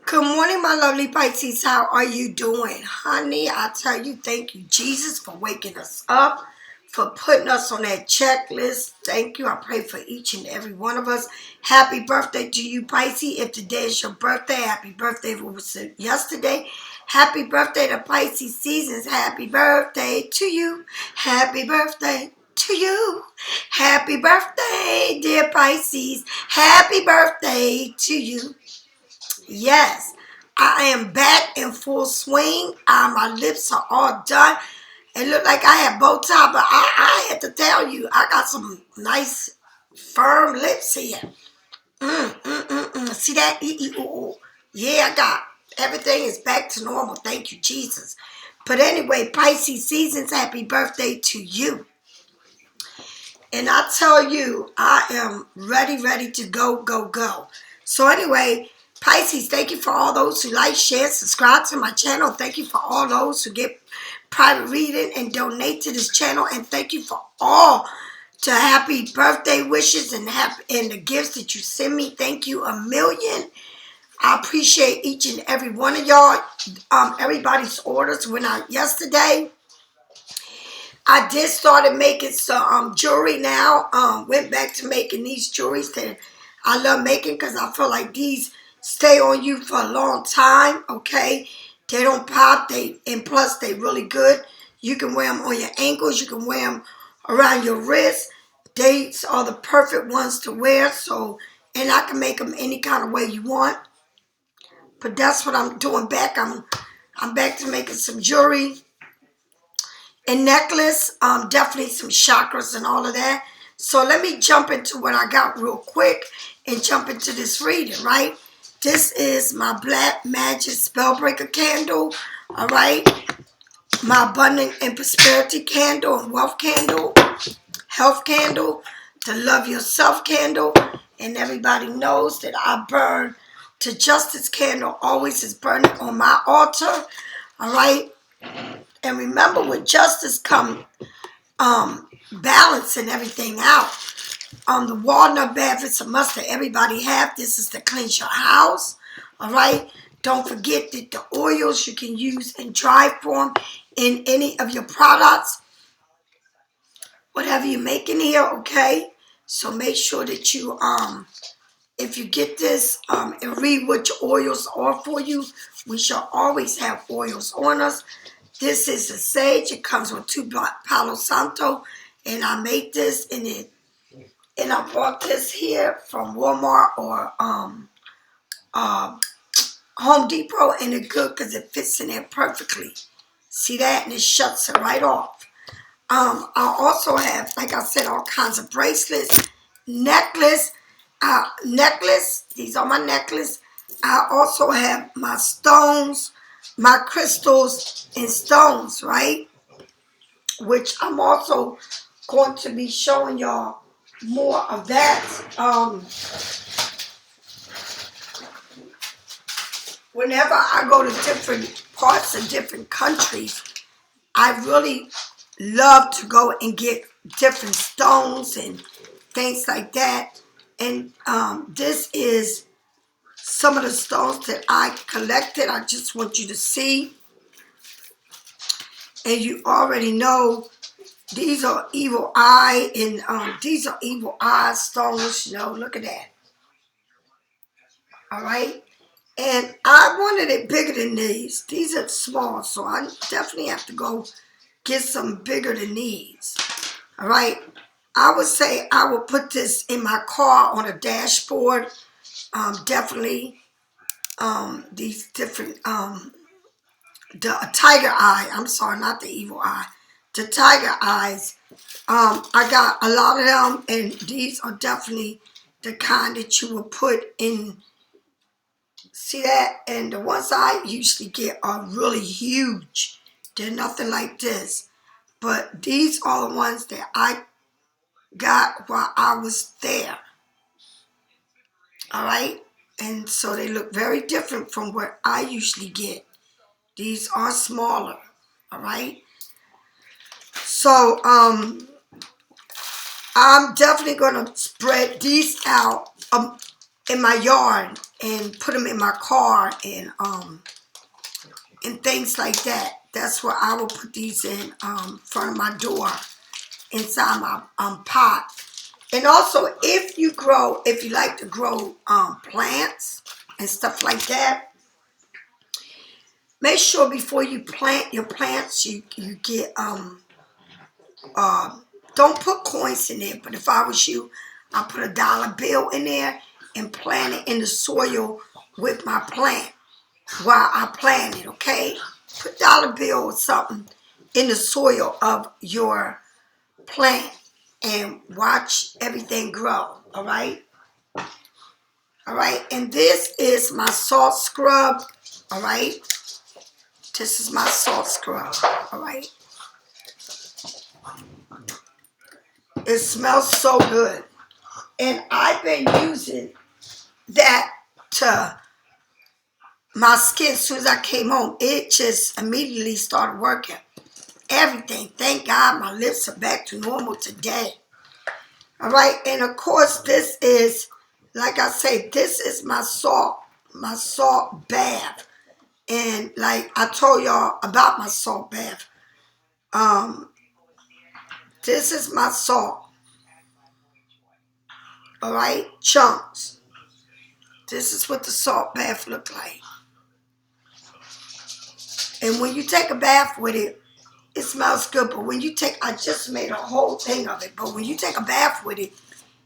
Good morning, my lovely Pisces. How are you doing? Honey, I tell you, thank you, Jesus, for waking us up, for putting us on that checklist. Thank you. I pray for each and every one of us. Happy birthday to you, Pisces. If today is your birthday, happy birthday if it was yesterday. Happy birthday to Pisces seasons. Happy birthday to you. Happy birthday to you. Happy birthday, dear Pisces. Happy birthday to you. Yes, I am back in full swing. My lips are all done. It looked like I had bow tie, but I had to tell you, I got some nice, firm lips here. See that? Ooh. Yeah, I got everything is back to normal. Thank you, Jesus. But anyway, Pisces seasons, happy birthday to you. And I tell you, I am ready to go. So anyway, Pisces, thank you for all those who like, share, subscribe to my channel. Thank you for all those who get private reading and donate to this channel. And thank you for all to happy birthday wishes and the gifts that you send me. Thank you a million. I appreciate each and every one of y'all. Everybody's orders went out yesterday. I did started making some jewelry now. Went back to making these jewelries that I love making because I feel like these stay on you for a long time, okay? They don't pop, and plus they really good. You can wear them on your ankles. You can wear them around your wrist. These are the perfect ones to wear, and I can make them any kind of way you want. But that's what I'm doing back. I'm back to making some jewelry. And necklace, definitely some chakras and all of that. So let me jump into what I got real quick and jump into this reading, right? This is my Black Magic Spellbreaker candle, all right? My Abundant and Prosperity candle and Wealth candle, Health candle, the Love Yourself candle, and everybody knows that I burn the Justice candle, always is burning on my altar, all right? And remember, with justice come balancing everything out. The walnut bath, it's a must that everybody have. This is to cleanse your house. All right. Don't forget that the oils you can use in dry form in any of your products. Whatever you make in here, okay? So make sure that you, if you get this and read what your oils are for you, we shall always have oils on us. This is a sage. It comes with 2 Palo Santo. And I made this and I bought this here from Walmart or Home Depot, and it's good because it fits in there perfectly. See that? And it shuts it right off. I also have, like I said, all kinds of bracelets, necklace. These are my necklace. I also have my stones, my crystals and stones, right? Which I'm also going to be showing y'all more of that. Whenever I go to different parts of different countries, I really love to go and get different stones and things like that. And this is some of the stones that I collected. I just want you to see. And you already know these are evil eye, and these are evil eye stones. You know, look at that. All right. And I wanted it bigger than these. These are small, so I definitely have to go get some bigger than these. All right. I would say I will put this in my car on a dashboard. Definitely these different, the tiger eye. I'm sorry, not the evil eye. The tiger eyes. I got a lot of them, and these are definitely the kind that you will put in. See that? And the ones I usually get are really huge. They're nothing like this. But these are the ones that I got while I was there. All right? And so they look very different from what I usually get. These are smaller. All right? So, I'm definitely going to spread these out in my yard and put them in my car and things like that. That's where I will put these in front of my door, inside my pot. And also, if you like to grow plants and stuff like that, make sure before you plant your plants, you get don't put coins in there. But if I was you, I'll put a dollar bill in there and plant it in the soil with my plant while I plant it. Okay, put dollar bill or something in the soil of your plant and watch everything grow. All right. All right, and this is my salt scrub. All right, this is my salt scrub. All right, it smells so good, and I've been using that to my skin. As soon as I came home, it just immediately started working. Everything. Thank God my lips are back to normal today. All right, and of course this is, like I say, this is my salt bath. And like I told y'all about my salt bath. This is my salt. All right, chunks. This is what the salt bath look like. And when you take a bath with it, it smells good. But when you take, I just made a whole thing of it. But when you take a bath with it,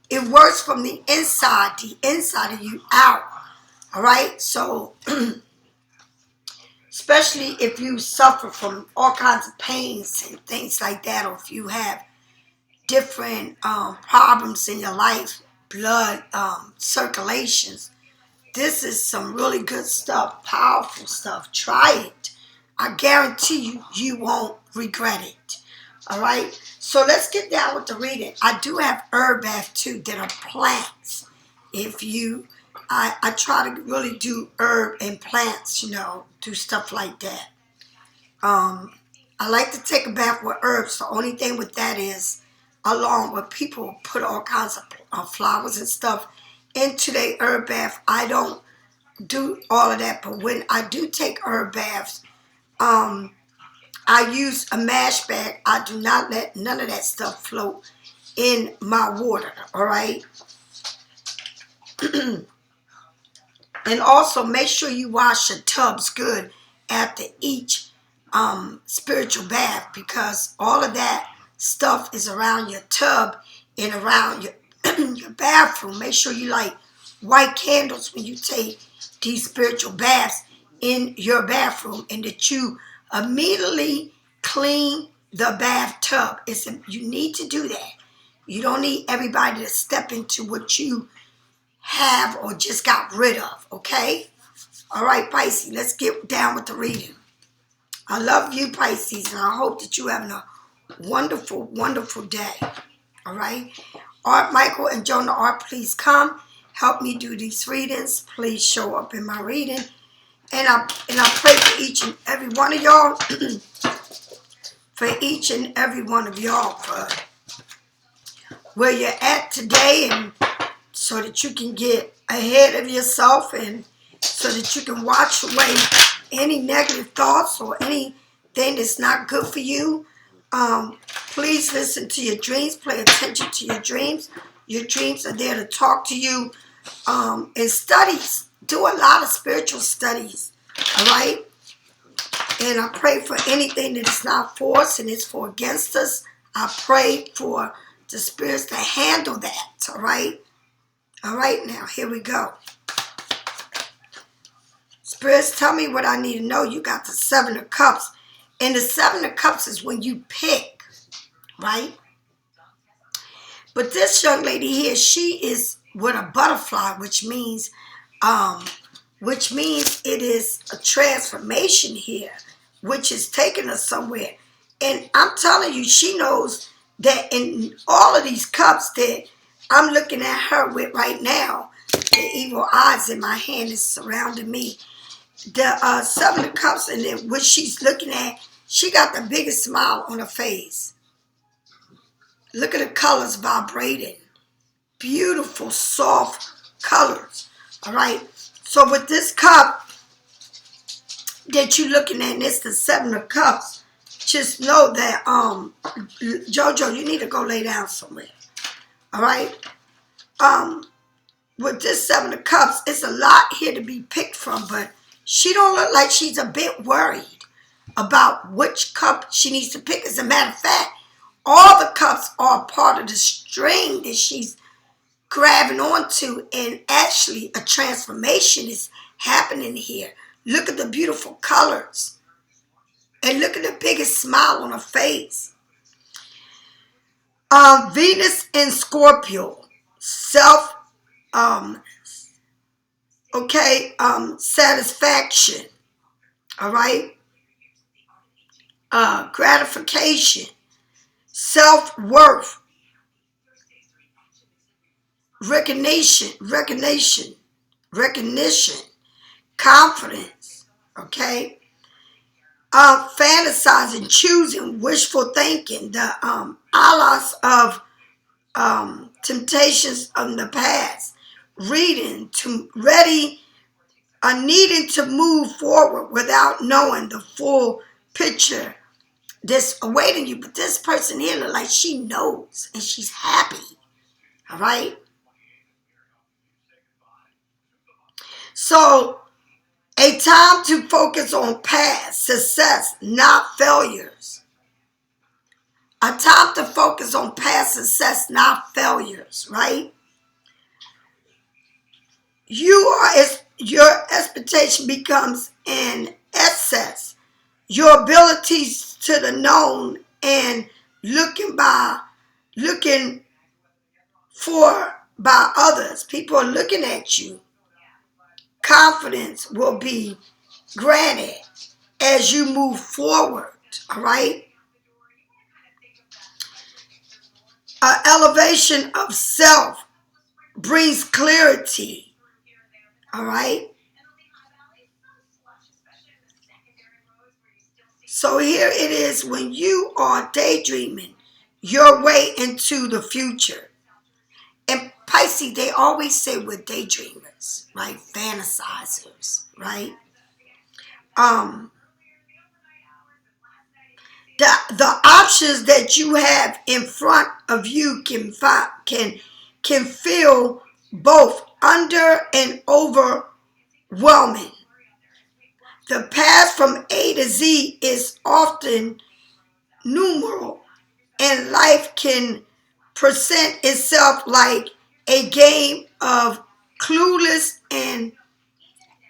it works from the inside of you out. All right, so especially if you suffer from all kinds of pains and things like that, or if you have different problems in your life, blood circulations. This is some really good stuff, powerful stuff. Try it. I guarantee you, you won't regret it. All right? So let's get down with the reading. I do have herb bath too that are plants. If you, I try to really do herb and plants, do stuff like that. I like to take a bath with herbs. The only thing with that is, along with people put all kinds of flowers and stuff into their herb bath. I don't do all of that, but when I do take herb baths, I use a mash bag. I do not let none of that stuff float in my water, all right? And also make sure you wash your tubs good after each spiritual bath, because all of that stuff is around your tub and around your your bathroom. Make sure you light white candles when you take these spiritual baths in your bathroom, and that you immediately clean the bathtub. You need to do that. You don't need everybody to step into what you have or just got rid of, okay? All right, Pisces, let's get down with the reading. I love you, Pisces, and I hope that you're having a wonderful, wonderful day. All right? Art, Michael, and Jonah Art, please come. Help me do these readings. Please show up in my reading. And I pray for each and every one of y'all. For each and every one of y'all, for where you're at today, and so that you can get ahead of yourself, and so that you can wash away any negative thoughts or anything that's not good for you. Please listen to your dreams. Pay attention to your dreams. Your dreams are there to talk to you. And studies. Do a lot of spiritual studies. All right? And I pray for anything that is not for us and is for against us. I pray for the spirits to handle that. All right? All right, now, here we go. Spirits, tell me what I need to know. You got the Seven of Cups. And the Seven of Cups is when you pick, right? But this young lady here, she is with a butterfly, which means it is a transformation here, which is taking us somewhere. And I'm telling you, she knows that in all of these cups that I'm looking at her with right now, the evil eyes in my hand is surrounding me. The Seven of Cups, and then what she's looking at, she got the biggest smile on her face. Look at the colors vibrating. Beautiful, soft colors. All right. So with this cup that you're looking at, and it's the Seven of Cups, just know that, Jojo, you need to go lay down somewhere. All right? With this Seven of Cups, it's a lot here to be picked from, but she don't look like she's a bit worried about which cup she needs to pick. As a matter of fact, all the cups are part of the string that she's grabbing onto, and actually a transformation is happening here. Look at the beautiful colors, and look at the biggest smile on her face. Venus in Scorpio, satisfaction, all right, gratification, self-worth, recognition, confidence, okay, fantasizing, choosing, wishful thinking, the allies of temptations of the past, needing to move forward without knowing the full picture that's awaiting you. But this person here look like she knows and she's happy. All right. So a time to focus on past success, not failures. A time to focus on past success, not failures, right? Your expectation becomes an excess. Your abilities to the known and looking for by others. People are looking at you. Confidence will be granted as you move forward, all right? An elevation of self brings clarity, all right? So here it is when you are daydreaming your way into the future. And Pisces, they always say we're daydreamers, right? Fantasizers, right? The options that you have in front of you can feel both under and overwhelming. The path from A to Z is often numeral, and life can present itself like a game of clueless and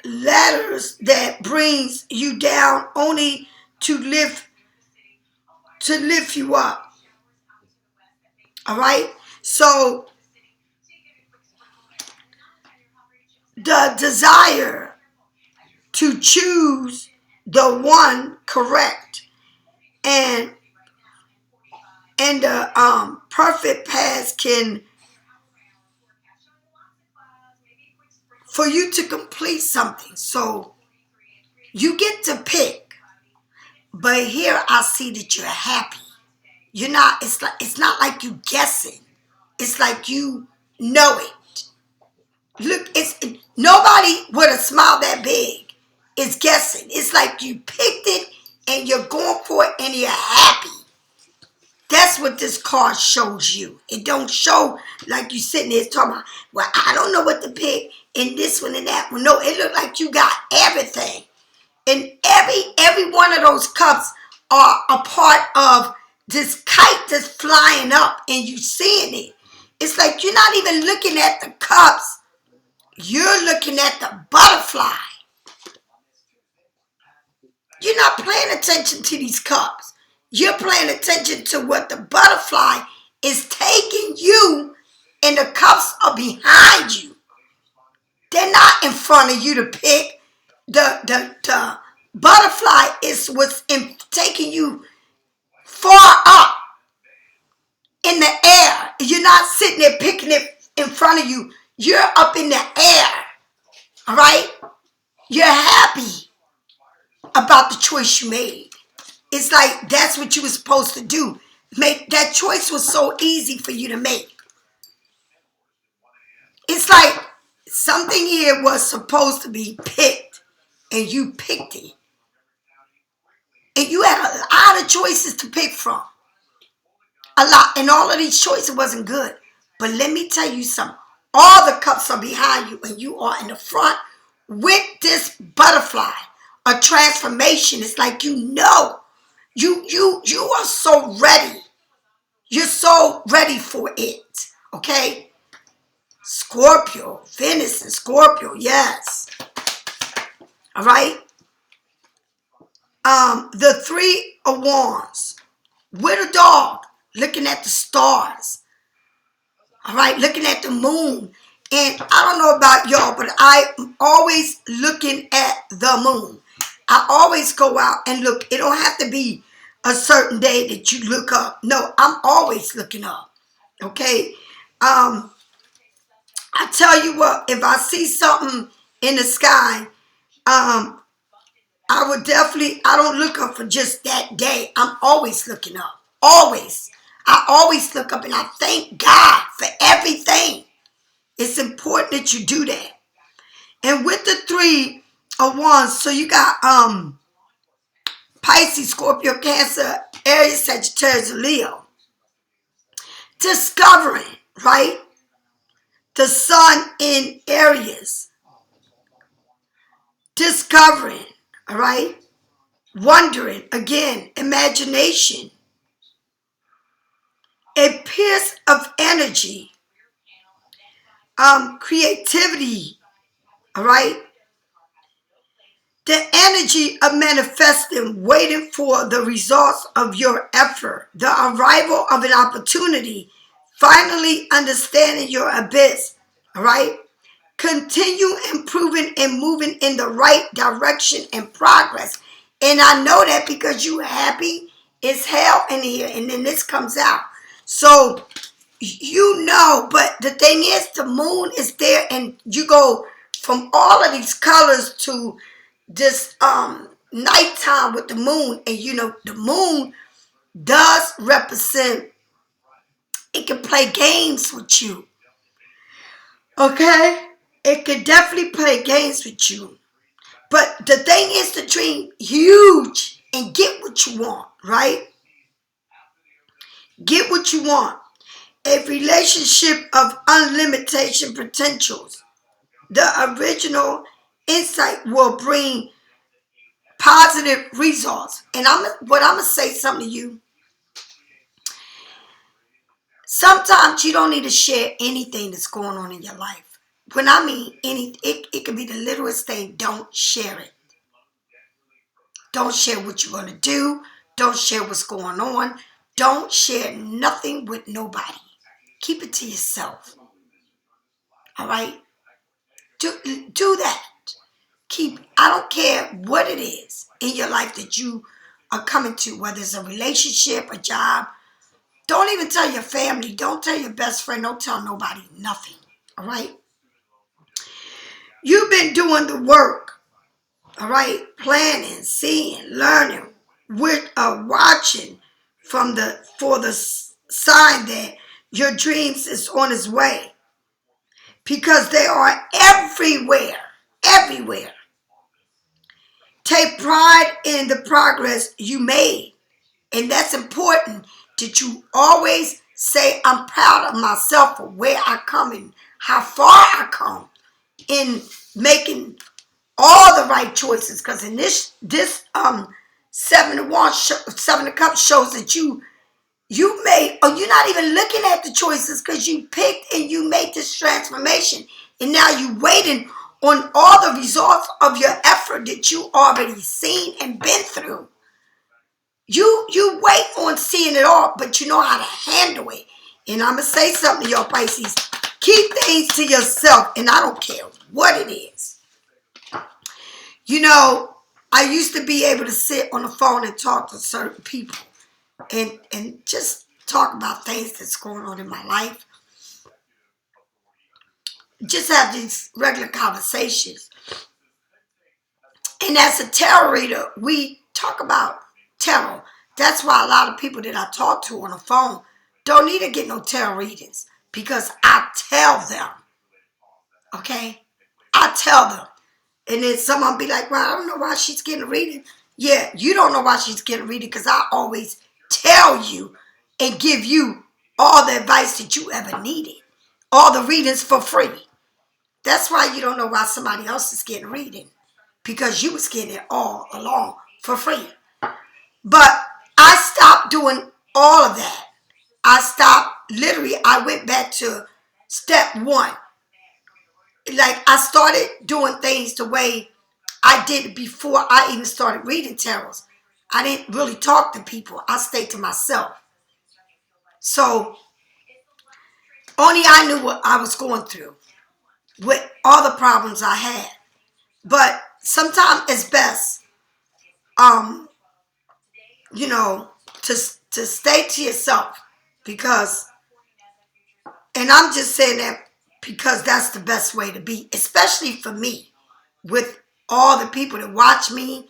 ladders that brings you down only to lift you up. All right? So the desire to choose the one correct and the perfect path can for you to complete something. So you get to pick, but here I see that you're happy. You're not. It's not like you guessing. It's like you know it. Look, it's nobody with a smile that big is guessing. It's like you picked it and you're going for it and you're happy. That's what this card shows you. It don't show like you sitting there talking about, well, I don't know what to pick in this one and that one. No, it looked like you got everything. And every one of those cups are a part of this kite that's flying up and you seeing it. It's like you're not even looking at the cups. You're looking at the butterfly. You're not paying attention to these cups. You're paying attention to what the butterfly is taking you, and the cups are behind you. They're not in front of you to pick. The butterfly is what's taking you far up in the air. You're not sitting there picking it in front of you. You're up in the air. All right? You're happy about the choice you made. It's like that's what you were supposed to do. That choice was so easy for you to make. It's like something here was supposed to be picked, and you picked it. And you had a lot of choices to pick from. A lot. And all of these choices wasn't good. But let me tell you something. All the cups are behind you, and you are in the front with this butterfly. A transformation. It's like you are so ready. You're so ready for it. Okay? Scorpio. Venus and Scorpio. Yes. All right? The Three of Wands. With a dog. Looking at the stars. All right? Looking at the moon. And I don't know about y'all, but I'm always looking at the moon. I always go out and look. It don't have to be a certain day that you look up. No, I'm always looking up. Okay? I tell you what, if I see something in the sky, I would definitely, I don't look up for just that day. I'm always looking up. Always. I always look up, and I thank God for everything. It's important that you do that. And with the Three of Wands, so you got Pisces, Scorpio, Cancer, Aries, Sagittarius, Leo. Discovering, right? The sun in Aries. Discovering, all right? Wondering, again, imagination. A pierce of energy. Creativity, all right? The energy of manifesting, waiting for the results of your effort, the arrival of an opportunity, finally understanding your abyss, all right? Continue improving and moving in the right direction and progress. And I know that because you happy as hell in here, and then this comes out. So, you know, but the thing is, the moon is there, and you go from all of these colors to this nighttime with the moon. And you know, the moon does represent, it can play games with you. Okay? It can definitely play games with you. But the thing is to dream huge and get what you want, right? Get what you want. A relationship of unlimited potentials. The original insight will bring positive results. And I'm going to say something to you. Sometimes you don't need to share anything that's going on in your life. When I mean it could be the littlest thing. Don't share it. Don't share what you're going to do. Don't share what's going on. Don't share nothing with nobody. Keep it to yourself. All right? Do that. I don't care what it is in your life that you are coming to, whether it's a relationship, a job. Don't even tell your family. Don't tell your best friend. Don't tell nobody nothing. All right? You've been doing the work. All right? Planning, seeing, learning, with watching for the sign that your dreams is on its way. Because they are everywhere. Everywhere. Take pride in the progress you made. And that's important that you always say, I'm proud of myself for where I come and how far I come in making all the right choices. Because in this Seven of Cups shows that you made, or you're not even looking at the choices because you picked and you made this transformation. And now you're waiting on all the results of your effort that you already seen and been through. You wait on seeing it all, but you know how to handle it. And I'm going to say something to your Pisces. Keep things to yourself, and I don't care what it is. You know, I used to be able to sit on the phone and talk to certain people and just talk about things that's going on in my life. Just have these regular conversations. And as a tarot reader, we talk about tarot. That's why a lot of people that I talk to on the phone don't need to get no tarot readings, because I tell them, okay? I tell them. And then someone be like, well, I don't know why she's getting a reading. Yeah, you don't know why she's getting a reading because I always tell you and give you all the advice that you ever needed. All the readings for free. That's why you don't know why somebody else is getting a reading. Because you was getting it all along for free. But I stopped doing all of that. I stopped, literally, I went back to step one. Like, I started doing things the way I did before I even started reading tarots. I didn't really talk to people. I stayed to myself. So, only I knew what I was going through with all the problems I had. But sometimes it's best, you know, to stay to yourself. Because, and I'm just saying that because that's the best way to be. Especially for me. With all the people that watch me,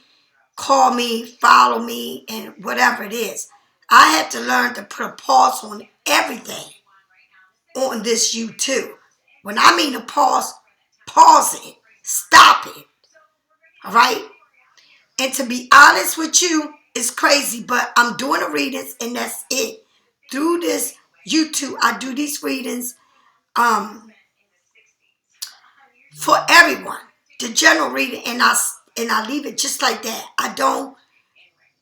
call me, follow me, and whatever it is. I had to learn to put a pause on everything on this you.To. When I mean a pause, pause it. Stop it. All right? And to be honest with you, it's crazy, but I'm doing the readings and that's it. Through this you.To, I do these readings for everyone. The general reading, and I leave it just like that.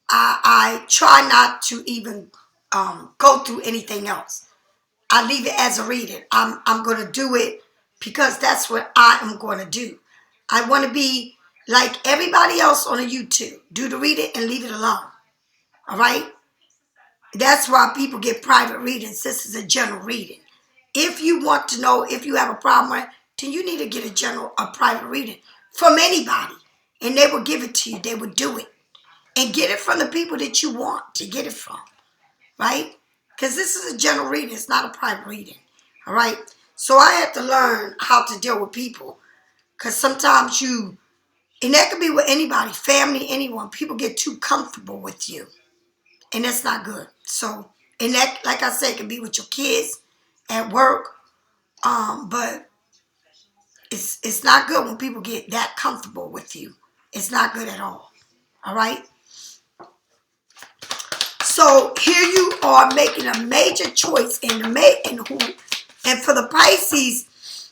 I try not to even go through anything else. I leave it as a reading. I'm going to do it because that's what I am going to do. I want to be like everybody else on a you.To. Do the reading and leave it alone. All right? That's why people get private readings. This is a general reading. If you want to know if you have a problem with it, then you need to get a private reading from anybody. And they will give it to you. They will do it. And get it from the people that you want to get it from. Right? Because this is a general reading. It's not a private reading. All right? So I had to learn how to deal with people. Because sometimes and that could be with anybody, family, anyone. People get too comfortable with you. And that's not good. So, and that, like I said, can be with your kids, at work. But it's not good when people get that comfortable with you. It's not good at all. All right? So here you are making a major choice and for the Pisces,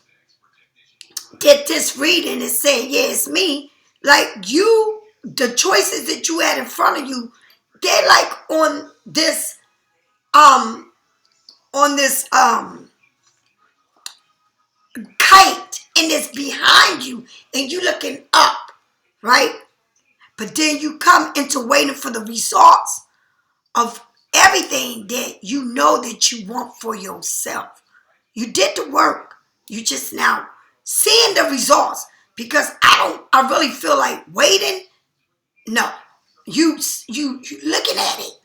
get this reading and saying, yeah, it's me. Like the choices that you had in front of you, they're like on this kite and it's behind you and you looking up, right? But then you come into waiting for the results of everything that you know that you want for yourself. You did the work. You just now seeing the results because I really feel like waiting. No, you looking at it.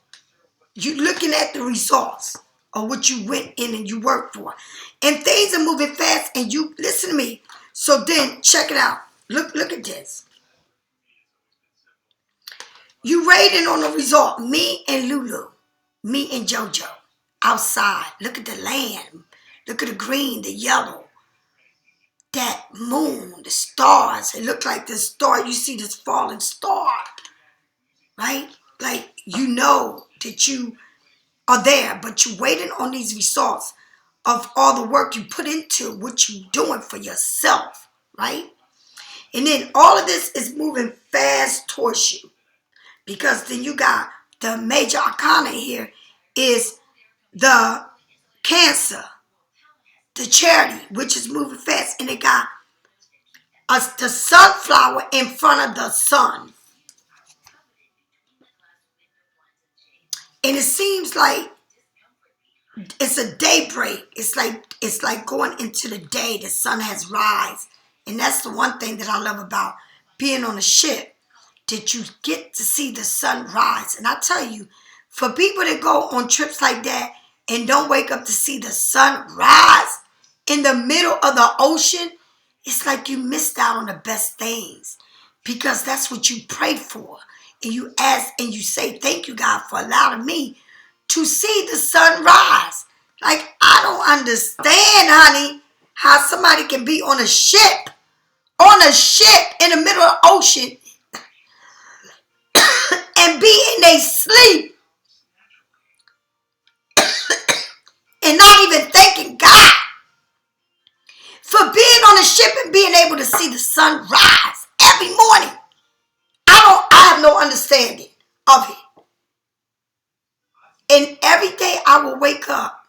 You looking at the results of what you went in and you worked for. And things are moving fast and you, listen to me. So then check it out. Look at this. You rating on the result. Me and Lulu. Me and JoJo. Outside. Look at the land. Look at the green, the yellow. That moon, the stars. It looked like the star. You see this falling star. Right? Like you know that you are there, but you're waiting on these results of all the work you put into what you're doing for yourself, right? And then all of this is moving fast towards you because then you got the major arcana here is the Cancer, the Charity, which is moving fast, and it got the sunflower in front of the sun. And it seems like it's a daybreak. It's like going into the day. The sun has rise. And that's the one thing that I love about being on a ship. That you get to see the sun rise. And I tell you, for people that go on trips like that and don't wake up to see the sun rise in the middle of the ocean, it's like you missed out on the best things. Because that's what you pray for. And you ask and you say, thank you, God, for allowing me to see the sun rise. Like, I don't understand, honey, how somebody can be on a ship on a ship in the middle of the ocean and be in their sleep and not even thanking God for being on a ship and being able to see the sun rise every morning. I have no understanding of it. And every day I will wake up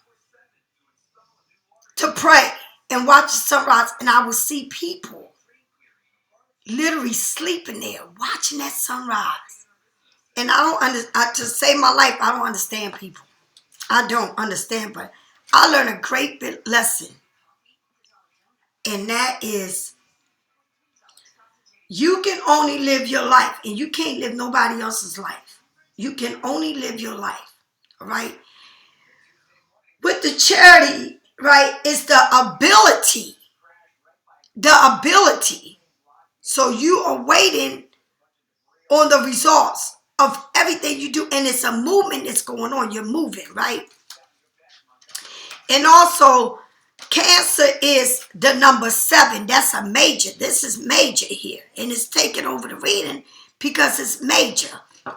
to pray and watch the sunrise, and I will see people literally sleeping there watching that sunrise. And to save my life, I don't understand people. I don't understand, but I learned a great big lesson. And that is, you can only live your life, and you can't live nobody else's life. You can only live your life, all right? With the charity, right, it's the ability. The ability. So you are waiting on the results of everything you do, and it's a movement that's going on. You're moving, right? And also, Cancer is the number 7. That's a major. This is major here. And it's taking over the reading because it's major.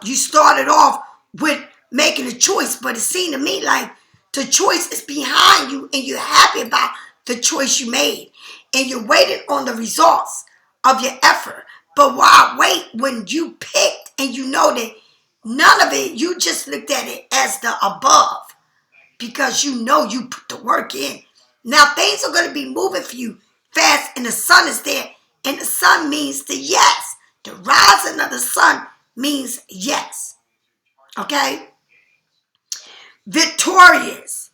You started off with making a choice, but it seemed to me like the choice is behind you and you're happy about the choice you made. And you're waiting on the results of your effort. But why wait when you picked and you know that none of it, you just looked at it as the above because you know you put the work in. Now things are going to be moving for you fast and the sun is there. And the sun means the yes. The rising of the sun means yes. Okay? Victorious.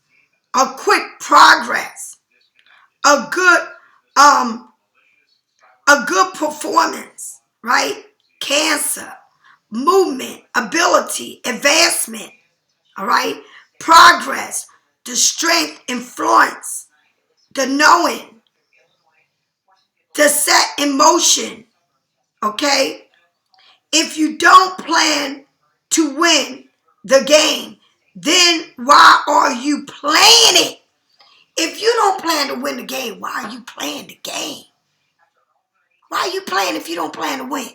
A quick progress. A good performance. Right? Cancer. Movement. Ability. Advancement. All right? Progress. The strength. Influence. The knowing. The set in motion. Okay? If you don't plan to win the game, then why are you playing it? If you don't plan to win the game, why are you playing the game? Why are you playing if you don't plan to win?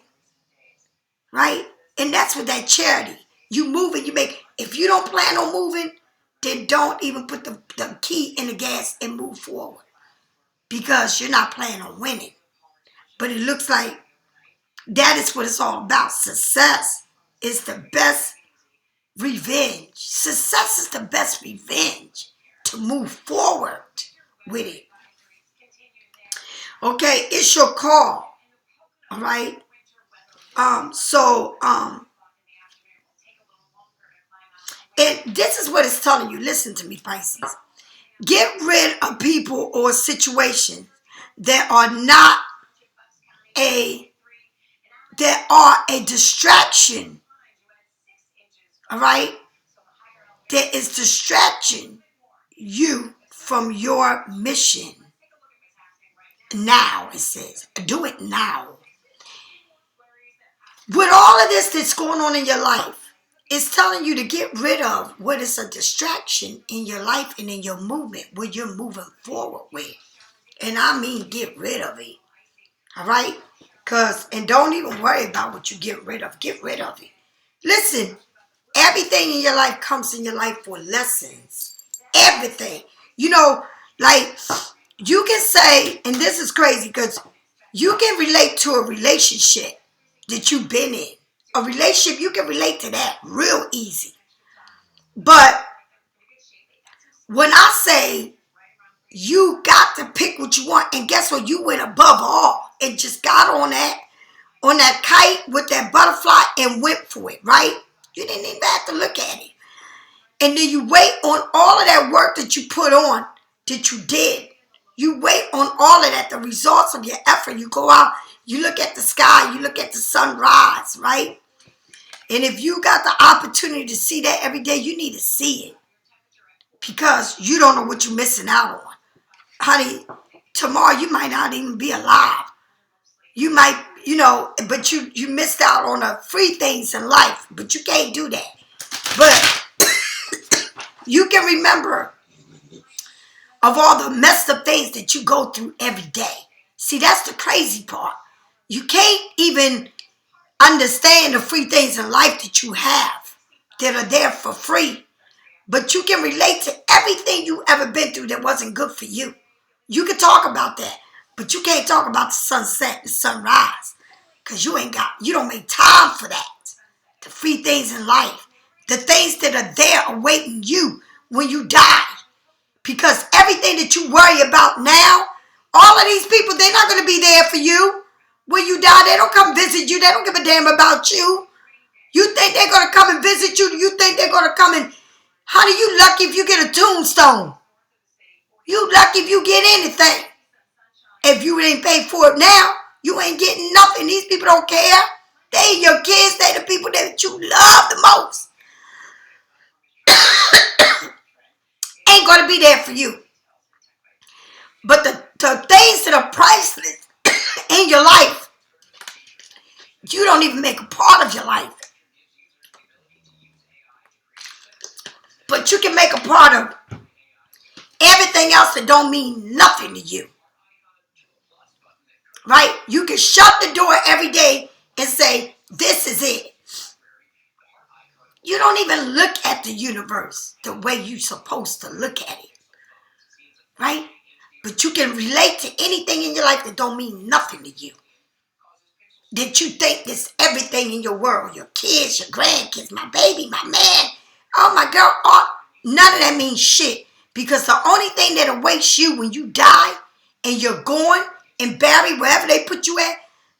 Right? And that's with that charity. You move and you make. If you don't plan on moving, then don't even put the key in the gas and move forward. Because you're not planning on winning. But it looks like that is what it's all about. Success is the best revenge. Success is the best revenge to move forward with it. Okay, it's your call. All right. And this is what it's telling you. Listen to me, Pisces. Get rid of people or situations that are a distraction. All right? That is distraction you from your mission. Now, it says. Do it now. With all of this that's going on in your life, it's telling you to get rid of what is a distraction in your life and in your movement, what you're moving forward with. And I mean get rid of it. All right? And don't even worry about what you get rid of. Get rid of it. Listen, everything in your life comes in your life for lessons. Everything. You know, like you can say, and this is crazy because you can relate to a relationship that you've been in. A relationship, you can relate to that real easy. But when I say you got to pick what you want, and guess what? You went above all and just got on that kite with that butterfly and went for it, right? You didn't even have to look at it. And then you wait on all of that work that you put on, that you did. You wait on all of that, the results of your effort. You go out, you look at the sky, you look at the sunrise, right? And if you got the opportunity to see that every day, you need to see it. Because you don't know what you're missing out on. Honey, tomorrow you might not even be alive. You might, but you missed out on the free things in life. But you can't do that. But you can remember of all the messed up things that you go through every day. See, that's the crazy part. You can't even understand the free things in life that you have that are there for free. But you can relate to everything you ever been through that wasn't good for you. You can talk about that, but you can't talk about the sunset and sunrise because you don't make time for that. The free things in life, the things that are there awaiting you when you die. Because everything that you worry about now, all of these people, they're not going to be there for you. When you die, they don't come visit you. They don't give a damn about you. You think they're going to come and visit you? You think they're going to come and... Honey, you lucky if you get a tombstone. You lucky if you get anything. If you ain't paid for it now, you ain't getting nothing. These people don't care. They your kids. They the people that you love the most. Ain't going to be there for you. But the things that are priceless in your life, you don't even make a part of your life. But you can make a part of everything else that don't mean nothing to you. Right? You can shut the door every day and say, this is it. You don't even look at the universe the way you're supposed to look at it. Right? But you can relate to anything in your life that don't mean nothing to you. That you think is everything in your world. Your kids, your grandkids, my baby, my man. Oh my girl. Oh, none of that means shit. Because the only thing that awaits you when you die and you're going and buried wherever they put you at,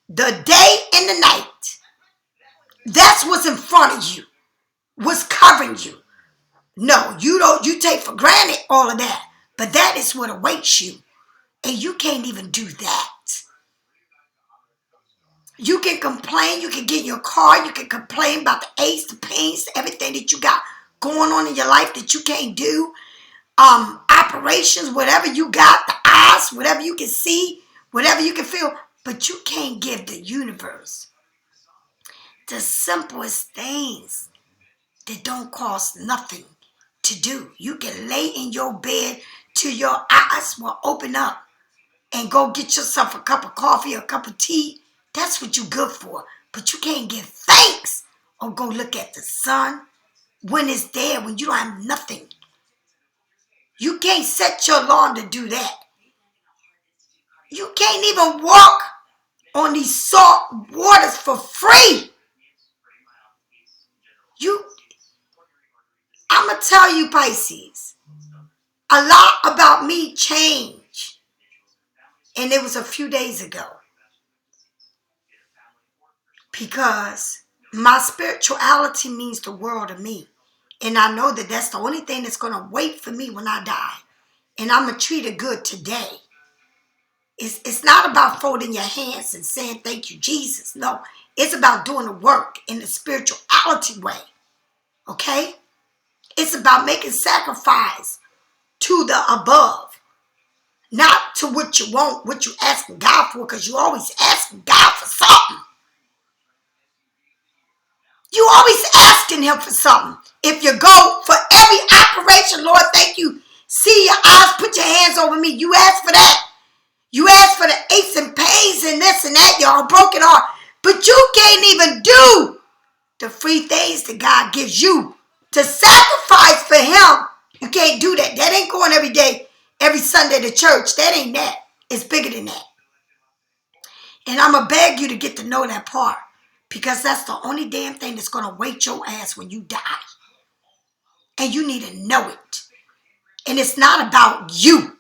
the day and the night. That's what's in front of you. What's covering you. No, you take for granted all of that. But that is what awaits you. And you can't even do that. You can complain. You can get in your car. You can complain about the aches, the pains, everything that you got going on in your life that you can't do. Operations, whatever you got, the eyes, whatever you can see, whatever you can feel. But you can't give the universe the simplest things that don't cost nothing to do. You can lay in your bed till your eyes will open up and go get yourself a cup of coffee or a cup of tea. That's what you're good for. But you can't give thanks or go look at the sun when it's there, when you don't have nothing. You can't set your alarm to do that. You can't even walk on these salt waters for free. I'm going to tell you, Pisces, a lot about me changed. And it was a few days ago. Because my spirituality means the world to me. And I know that that's the only thing that's going to wait for me when I die. And I'm going to treat it good today. It's not about folding your hands and saying, thank you, Jesus. No, it's about doing the work in the spirituality way. Okay? It's about making sacrifice to the above. Not to what you want, what you asking God for, because you always asking God for something. You always asking him for something. If you go for every operation, Lord, thank you. See your eyes, put your hands over me. You ask for that. You ask for the aches and pains and this and that, your broken heart. But you can't even do the free things that God gives you to sacrifice for him. You can't do that. That ain't going every day, every Sunday to church. That ain't that. It's bigger than that. And I'm going to beg you to get to know that part. Because that's the only damn thing that's going to wait your ass when you die. And you need to know it. And it's not about you.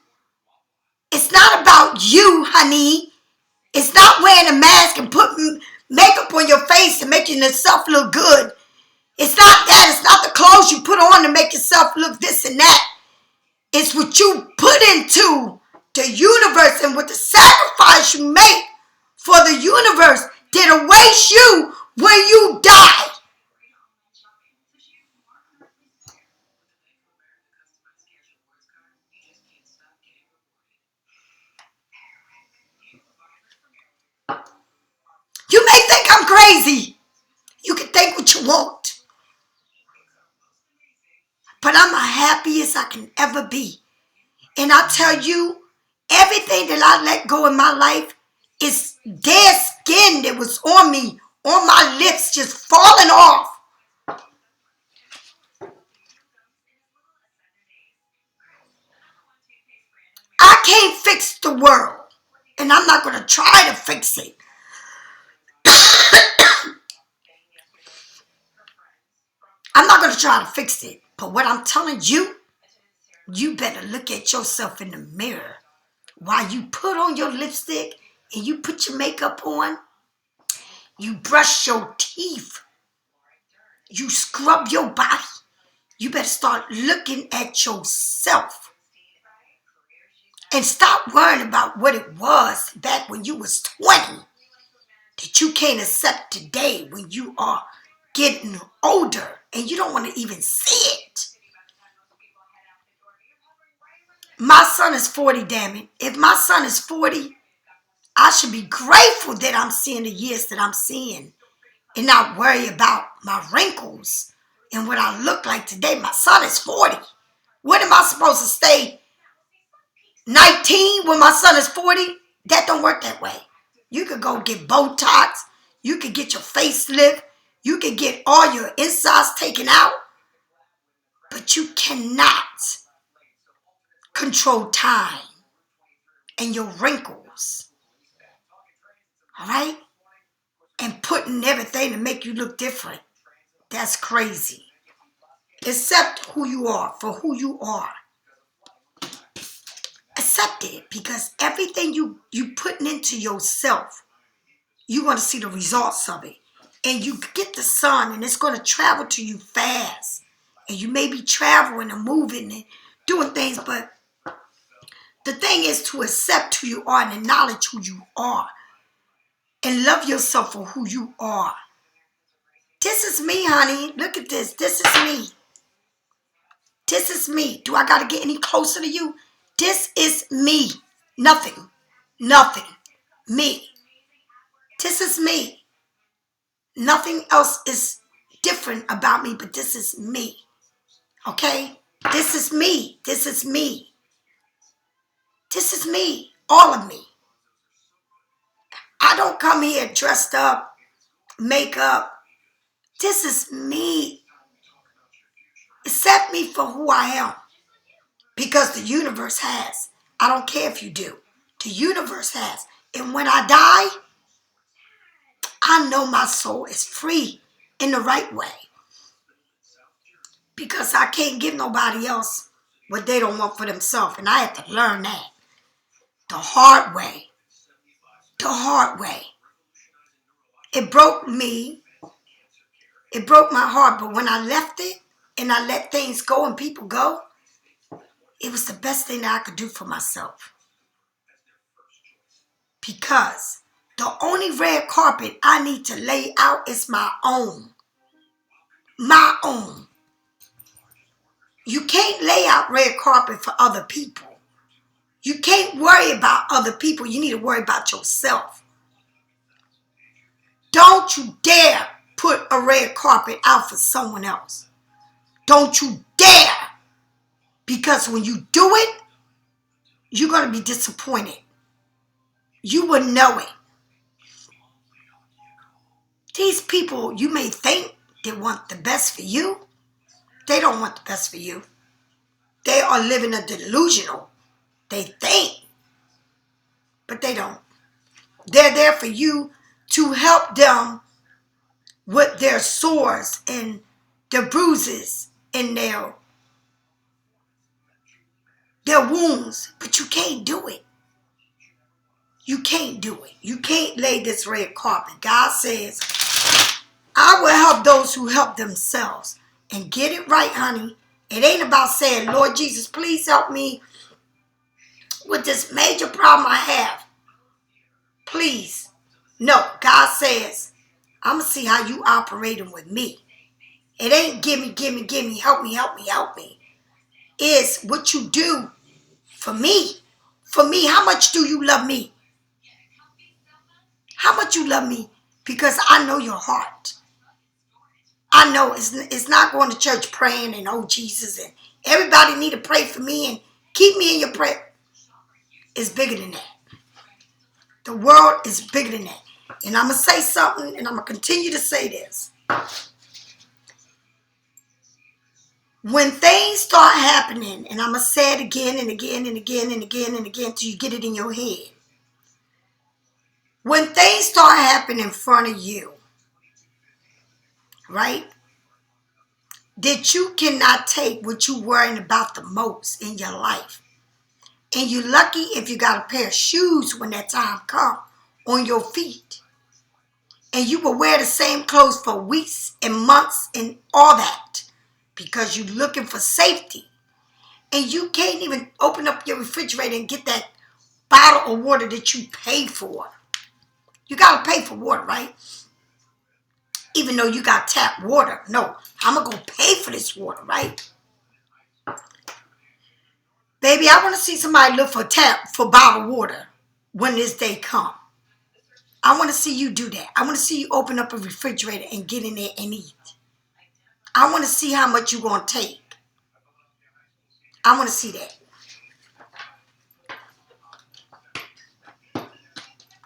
It's not about you, honey. It's not wearing a mask and putting makeup on your face and making yourself look good. It's not that. It's not the clothes you put on to make yourself look this and that. It's what you put into the universe and what the sacrifice you make for the universe that awaits you when you die. You may think I'm crazy. You can think what you want. But I'm the happiest I can ever be. And I tell you, Everything that I let go in my life is dead skin that was on me, on my lips, just falling off. I can't fix the world, and I'm not going to try to fix it. I'm not going to try to fix it. But what I'm telling you, you better look at yourself in the mirror. While you put on your lipstick and you put your makeup on, you brush your teeth, you scrub your body. You better start looking at yourself and stop worrying about what it was back when you was 20 that you can't accept today when you are getting older and you don't want to even see it. My son is 40, damn it. If my son is 40, I should be grateful that I'm seeing the years that I'm seeing and not worry about my wrinkles and what I look like today. My son is 40. What am I supposed to stay 19 when my son is 40? That don't work that way. You could go get Botox. You could get your facelift. You could get all your insides taken out. But you cannot control time and your wrinkles. All right? And putting everything to make you look different. That's crazy. Accept who you are for who you are. Accept it, because everything you putting into yourself, you're going to see the results of it. And you get the sun and it's going to travel to you fast. And you may be traveling and moving and doing things, but the thing is to accept who you are and acknowledge who you are. And love yourself for who you are. This is me, honey. Look at this. This is me. This is me. Do I got to get any closer to you? This is me. Nothing. Nothing. Me. This is me. Nothing else is different about me, but this is me. Okay? This is me. This is me. This is me. All of me. I don't come here dressed up, makeup. This is me. Accept me for who I am. Because the universe has. I don't care if you do. The universe has. And when I die, I know my soul is free in the right way. Because I can't give nobody else what they don't want for themselves. And I had to learn that. The hard way. The hard way. It broke me. It broke my heart. But when I left it and I let things go and people go, it was the best thing that I could do for myself. Because the only red carpet I need to lay out is my own. My own. You can't lay out red carpet for other people. You can't worry about other people. You need to worry about yourself. Don't you dare put a red carpet out for someone else. Don't you dare. Because when you do it, you're going to be disappointed. You will know it. These people, you may think they want the best for you. They don't want the best for you. They are living a delusional. They think. But they don't. They're there for you to help them with their sores and their bruises and their wounds. But you can't do it. You can't do it. You can't lay this red carpet. God says, I will help those who help themselves. And get it right, honey. It ain't about saying, Lord Jesus, please help me with this major problem I have. Please. No, God says, I'm going to see how you operating with me. It ain't gimme, help me, help me, help me. It's what you do for me. For me, how much do you love me? How much you love me? Because I know your heart. I know it's not going to church praying and oh Jesus and everybody need to pray for me and keep me in your prayer. is bigger than that. The world is bigger than that. And I'm going to say something, and I'm going to continue to say this. When things start happening, and I'm going to say it again and again and again and again and again till you get it in your head. When things start happening in front of you, right, that you cannot take what you're worrying about the most in your life. And you're lucky if you got a pair of shoes when that time comes on your feet. And you will wear the same clothes for weeks and months and all that because you're looking for safety. And you can't even open up your refrigerator and get that bottle of water that you paid for. You got to pay for water, right? Even though you got tap water. No, I'm going to go pay for this water, right? Baby, I want to see somebody look for bottled water when this day comes. I want to see you do that. I want to see you open up a refrigerator and get in there and eat. I want to see how much you're going to take. I want to see that.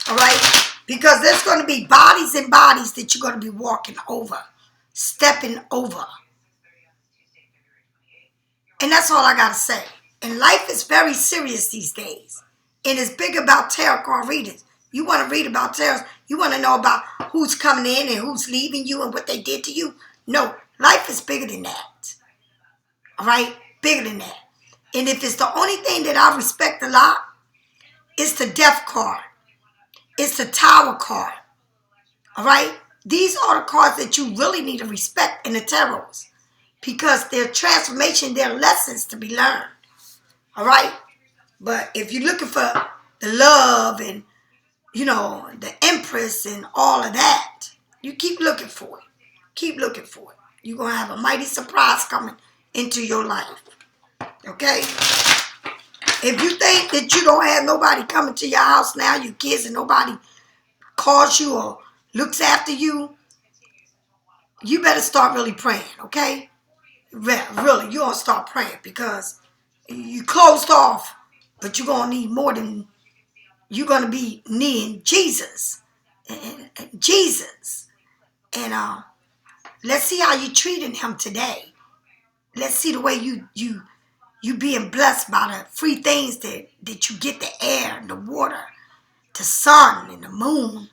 All right? Because there's going to be bodies and bodies that you're going to be walking over, stepping over. And that's all I got to say. And life is very serious these days. And it's big about tarot card readings. You want to read about tarot. You want to know about who's coming in and who's leaving you and what they did to you. No, life is bigger than that. All right? Bigger than that. And if it's the only thing that I respect a lot, it's the death card. It's the tower card. All right? These are the cards that you really need to respect in the tarots. Because they're transformation, they're lessons to be learned. All right? But if you're looking for the love and, you know, the Empress and all of that, you keep looking for it. Keep looking for it. You're going to have a mighty surprise coming into your life. Okay? If you think that you don't have nobody coming to your house now, your kids, and nobody calls you or looks after you, you better start really praying, okay? Really, you ought to start praying because you closed off, but you're going to need more than, you're going to be needing Jesus. And Jesus. And let's see how you're treating him today. Let's see the way you being blessed by the free things that you get, the air and the water, the sun and the moon.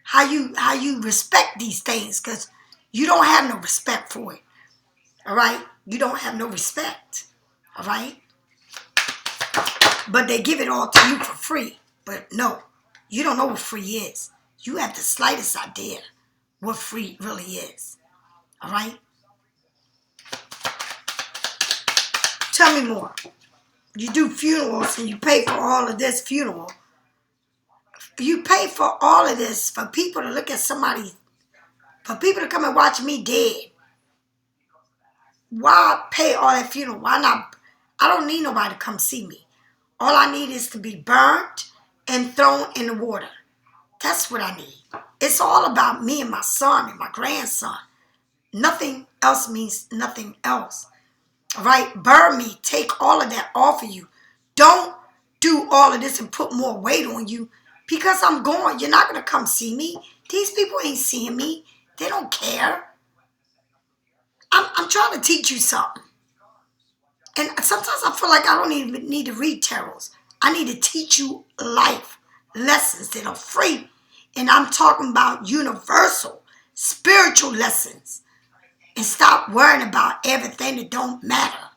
How you respect these things, because you don't have no respect for it. All right? You don't have no respect. All right? But they give it all to you for free. But no, you don't know what free is. You have the slightest idea what free really is. All right? Tell me more. You do funerals and you pay for all of this funeral. You pay for all of this for people to look at somebody, for people to come and watch me dead. Why pay all that funeral? Why not? I don't need nobody to come see me. All I need is to be burnt and thrown in the water. That's what I need. It's all about me and my son and my grandson. Nothing else means nothing else. All right? Burn me. Take all of that off of you. Don't do all of this and put more weight on you because I'm gone. You're not going to come see me. These people ain't seeing me. They don't care. I'm trying to teach you something. And sometimes I feel like I don't even need to read tarots. I need to teach you life lessons that are free. And I'm talking about universal, spiritual lessons. And stop worrying about everything that don't matter.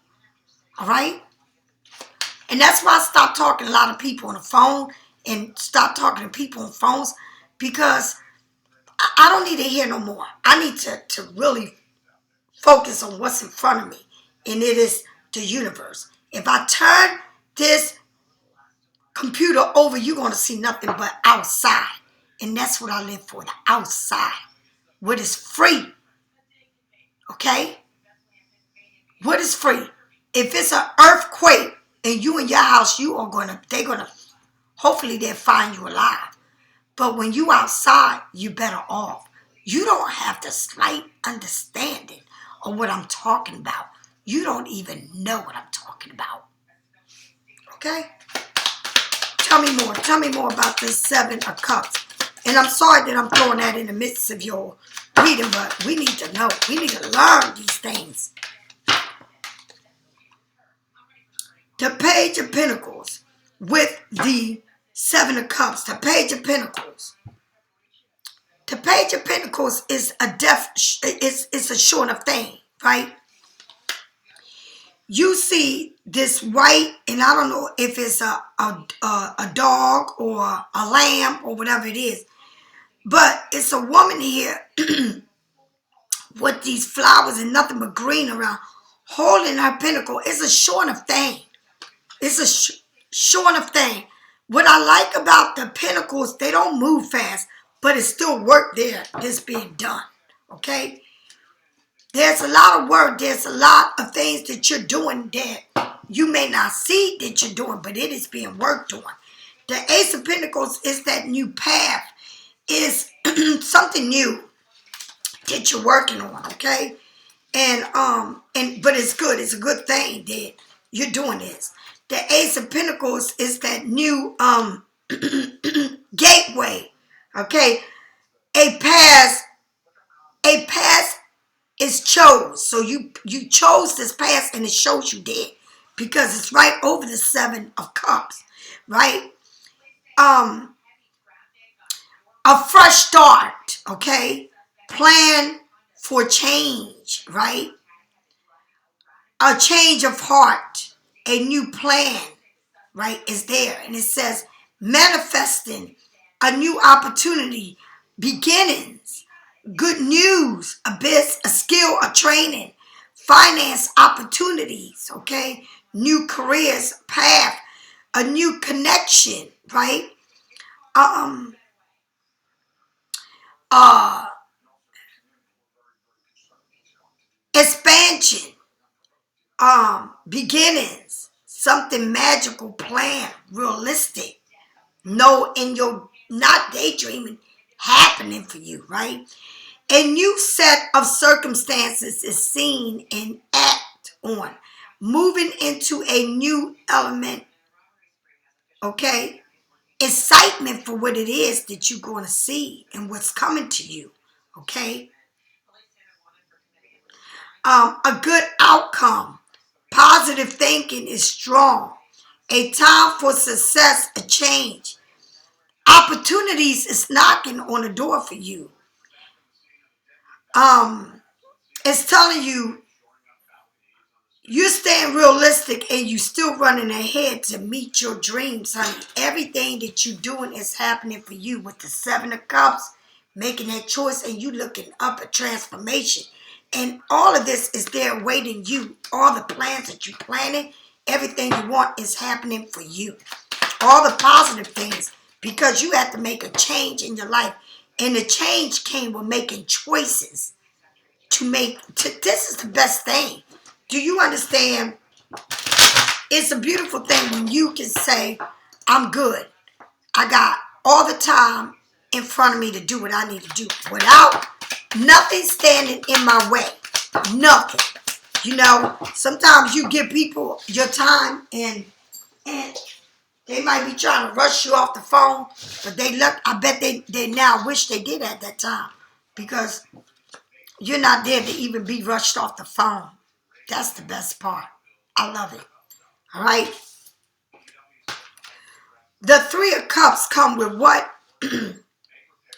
All right? And that's why I stopped talking to a lot of people on the phone and stop talking to people on phones, because I don't need to hear no more. I need to really focus on what's in front of me, and it is the universe. If I turn this computer over, you're going to see nothing but outside. And that's what I live for, the outside. What is free. Okay? What is free? If it's an earthquake and you in your house, hopefully they'll find you alive. But when you outside, you're better off. You don't have the slight understanding of what I'm talking about. You don't even know what I'm talking about. Okay? Tell me more. Tell me more about this Seven of Cups. And I'm sorry that I'm throwing that in the midst of your reading, but we need to know. We need to learn these things. The Page of Pentacles with the Seven of Cups. The Page of Pentacles. The Page of Pentacles is a it's a short of thing, right? You see this white, and I don't know if it's a dog or a lamb or whatever it is, but it's a woman here with these flowers and nothing but green around, holding her pentacle. It's a short of thing. It's a short of thing. What I like about the pentacles, they don't move fast, but it's still work there that's being done, okay? There's a lot of work. There's a lot of things that you're doing that you may not see that you're doing, but it is being worked on. The Ace of Pentacles is that new path, is something new that you're working on, okay? But it's good. It's a good thing that you're doing this. The Ace of Pentacles is that new gateway, okay? A path is chose. So you chose this path, and it shows you did, because it's right over the Seven of Cups, right? A fresh start, okay? Plan for change, right? A change of heart, a new plan, right, is there. And it says manifesting a new opportunity, beginnings, good news, a skill, a training, finance opportunities, okay? New careers, path, a new connection, right? Expansion, beginnings, something magical, planned, realistic. No, in your not daydreaming, happening for you, right? A new set of circumstances is seen and act on, moving into a new element, okay? Excitement for what it is that you're going to see and what's coming to you, okay? A good outcome. Positive thinking is strong. A time for success, a change. Opportunities is knocking on the door for you. It's telling you you're staying realistic and you still running ahead to meet your dreams, honey. Everything that you're doing is happening for you with the Seven of Cups, making that choice, and you looking up at transformation. And all of this is there waiting you. All the plans that you're planning, everything you want is happening for you. All the positive things, because you have to make a change in your life. And the change came with making choices to make. This is the best thing. Do you understand? It's a beautiful thing when you can say, I'm good. I got all the time in front of me to do what I need to do without nothing standing in my way. Nothing. You know, sometimes you give people your time and they might be trying to rush you off the phone, but I bet they now wish they did at that time, because you're not there to even be rushed off the phone. That's the best part. I love it. All right. The Three of Cups come with what?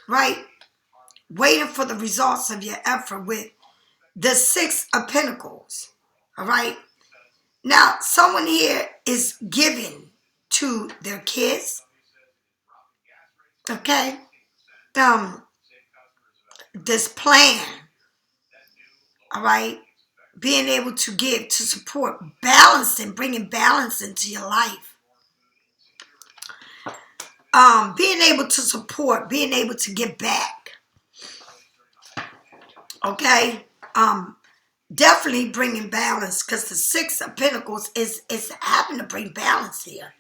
Right? Waiting for the results of your effort with the Six of Pentacles. All right. Now, someone here is giving to their kids. Okay. This plan. All right. Being able to give, to support, balancing, bringing balance into your life. Being able to support, being able to give back. Okay. Definitely bringing balance, because the Six of Pentacles is having to bring balance here.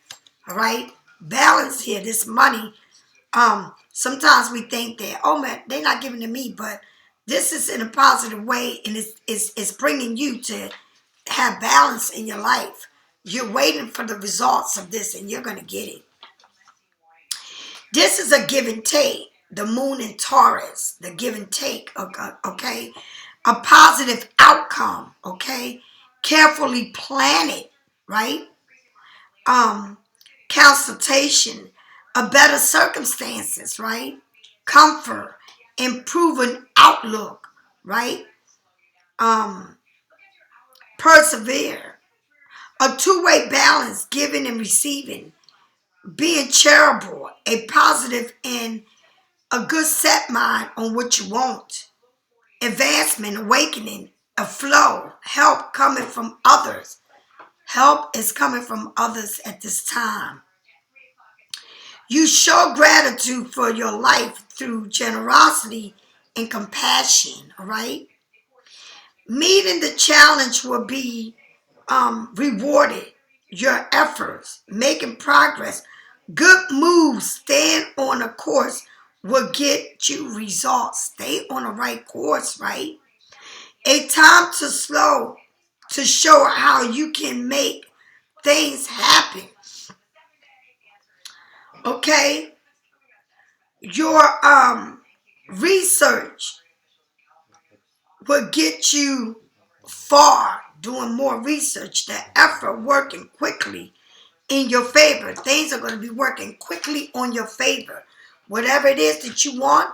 All right. Balance here. This money. Sometimes we think that, oh man, they're not giving to me, but this is in a positive way, and it's bringing you to have balance in your life. You're waiting for the results of this, and you're going to get it. This is a give and take. The moon in Taurus, the give and take, okay? A positive outcome, okay? Carefully planted, right? Consultation, a better circumstances, right? Comfort, improving outlook, right? Persevere, a two-way balance, giving and receiving, being charitable, a positive and a good set mind on what you want, advancement, awakening, a flow, help coming from others. Help is coming from others at this time. You show gratitude for your life through generosity and compassion, all right? Meeting the challenge will be rewarded. Your efforts, making progress, good moves, staying on a course will get you results. Stay on the right course, right? A time to slow, to show how you can make things happen. Okay? Your research will get you far doing more research. The effort working quickly in your favor. Things are going to be working quickly on your favor. Whatever it is that you want,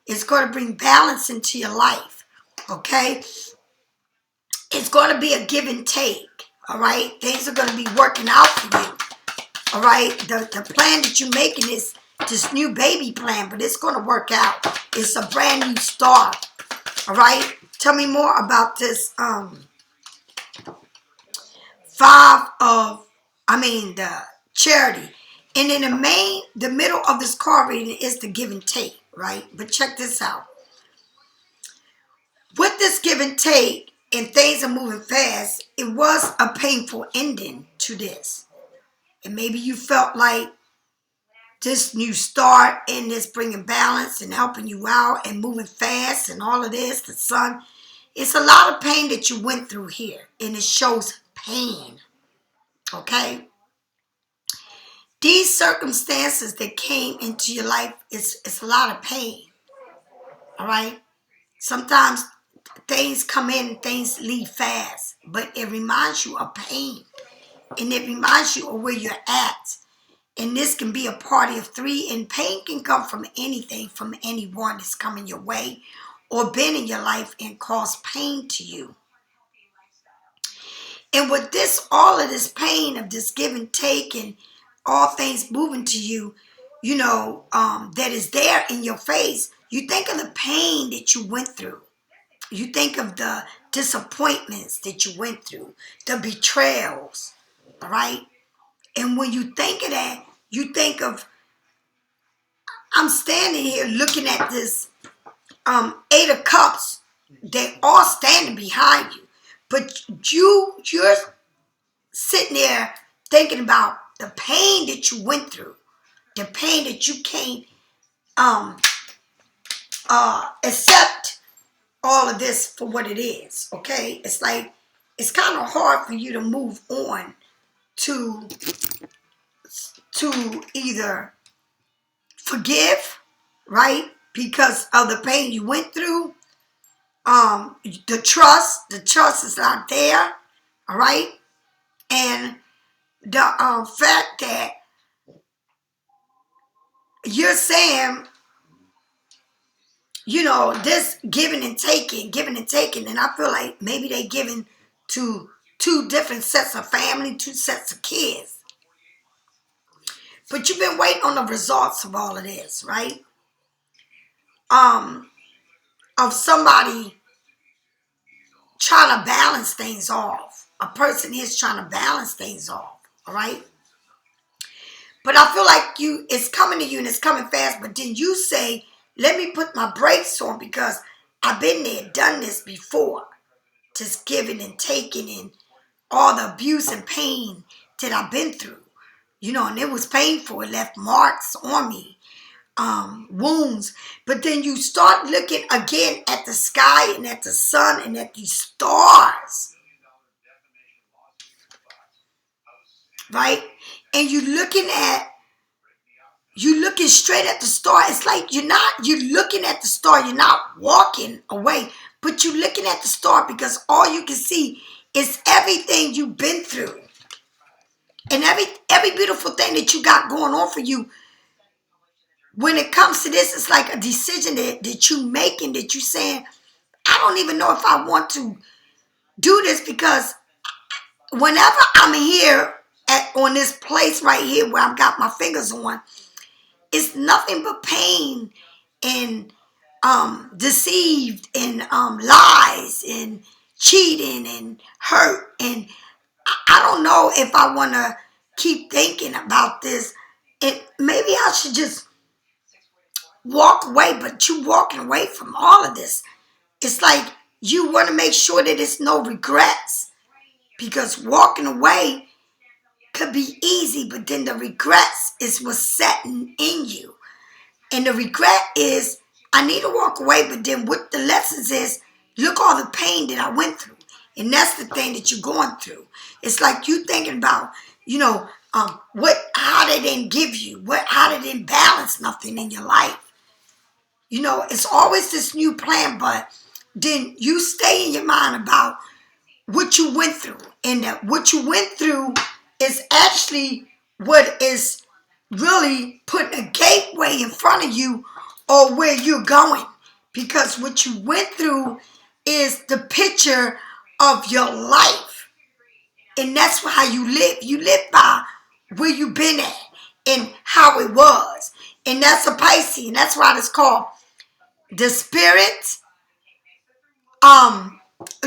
it's going to bring balance into your life. Okay? It's going to be a give and take. All right? Things are going to be working out for you. All right? The plan that you're making is this new baby plan, but it's going to work out. It's a brand new start. All right? Tell me more about this the charity. And in the middle of this card reading is the give and take, right? But check this out. With this give and take, and things are moving fast, it was a painful ending to this. And maybe you felt like this new start and this bringing balance and helping you out and moving fast and all of this, the sun. It's a lot of pain that you went through here. And it shows pain. Okay? These circumstances that came into your life, it's a lot of pain. All right? Sometimes things come in, things leave fast. But it reminds you of pain. And it reminds you of where you're at. And this can be a party of three. And pain can come from anything, from anyone that's coming your way or been in your life and cause pain to you. And with this, all of this pain of this give and take and all things moving to you, that is there in your face, you think of the pain that you went through. You think of the disappointments that you went through, the betrayals, all right? And when you think of that, you think of, I'm standing here looking at this Eight of Cups. They all standing behind you. But you're sitting there thinking about the pain that you went through, the pain that you can't accept all of this for what it is. Okay, it's like it's kind of hard for you to move on to either forgive, right, because of the pain you went through. The trust is not there. All right, and the fact that you're saying, this giving and taking, and I feel like maybe they giving to two different sets of family, two sets of kids. But you've been waiting on the results of all of this, right? Of somebody trying to balance things off. A person is trying to balance things off, all right? But I feel like it's coming to you and it's coming fast, but then you say, let me put my brakes on because I've been there, done this before. Just giving and taking and all the abuse and pain that I've been through. And it was painful. It left marks on me, wounds. But then you start looking again at the sky and at the sun and at these stars. Right? And you're looking at you're looking straight at the star. It's like you're looking at the star. You're not walking away, but you're looking at the star because all you can see is everything you've been through. And every beautiful thing that you got going on for you. When it comes to this, it's like a decision that you making, that you saying, I don't even know if I want to do this, because whenever I'm here on this place right here where I've got my fingers on, it's nothing but pain and deceived and lies and cheating and hurt. And I don't know if I want to keep thinking about this. And maybe I should just walk away. But you walking away from all of this. It's like you want to make sure that there's no regrets, because walking away could be easy, but then the regrets is what's setting in you. And the regret is, I need to walk away, but then what the lessons is, look all the pain that I went through. And that's the thing that you're going through. It's like you thinking about, how they didn't give you, how they didn't balance nothing in your life. It's always this new plan, but then you stay in your mind about what you went through. And that what you went through is actually what is really putting a gateway in front of you or where you're going. Because what you went through is the picture of your life. And that's how you live. You live by where you've been at and how it was. And that's a Pisces. And that's why it's called the spirit,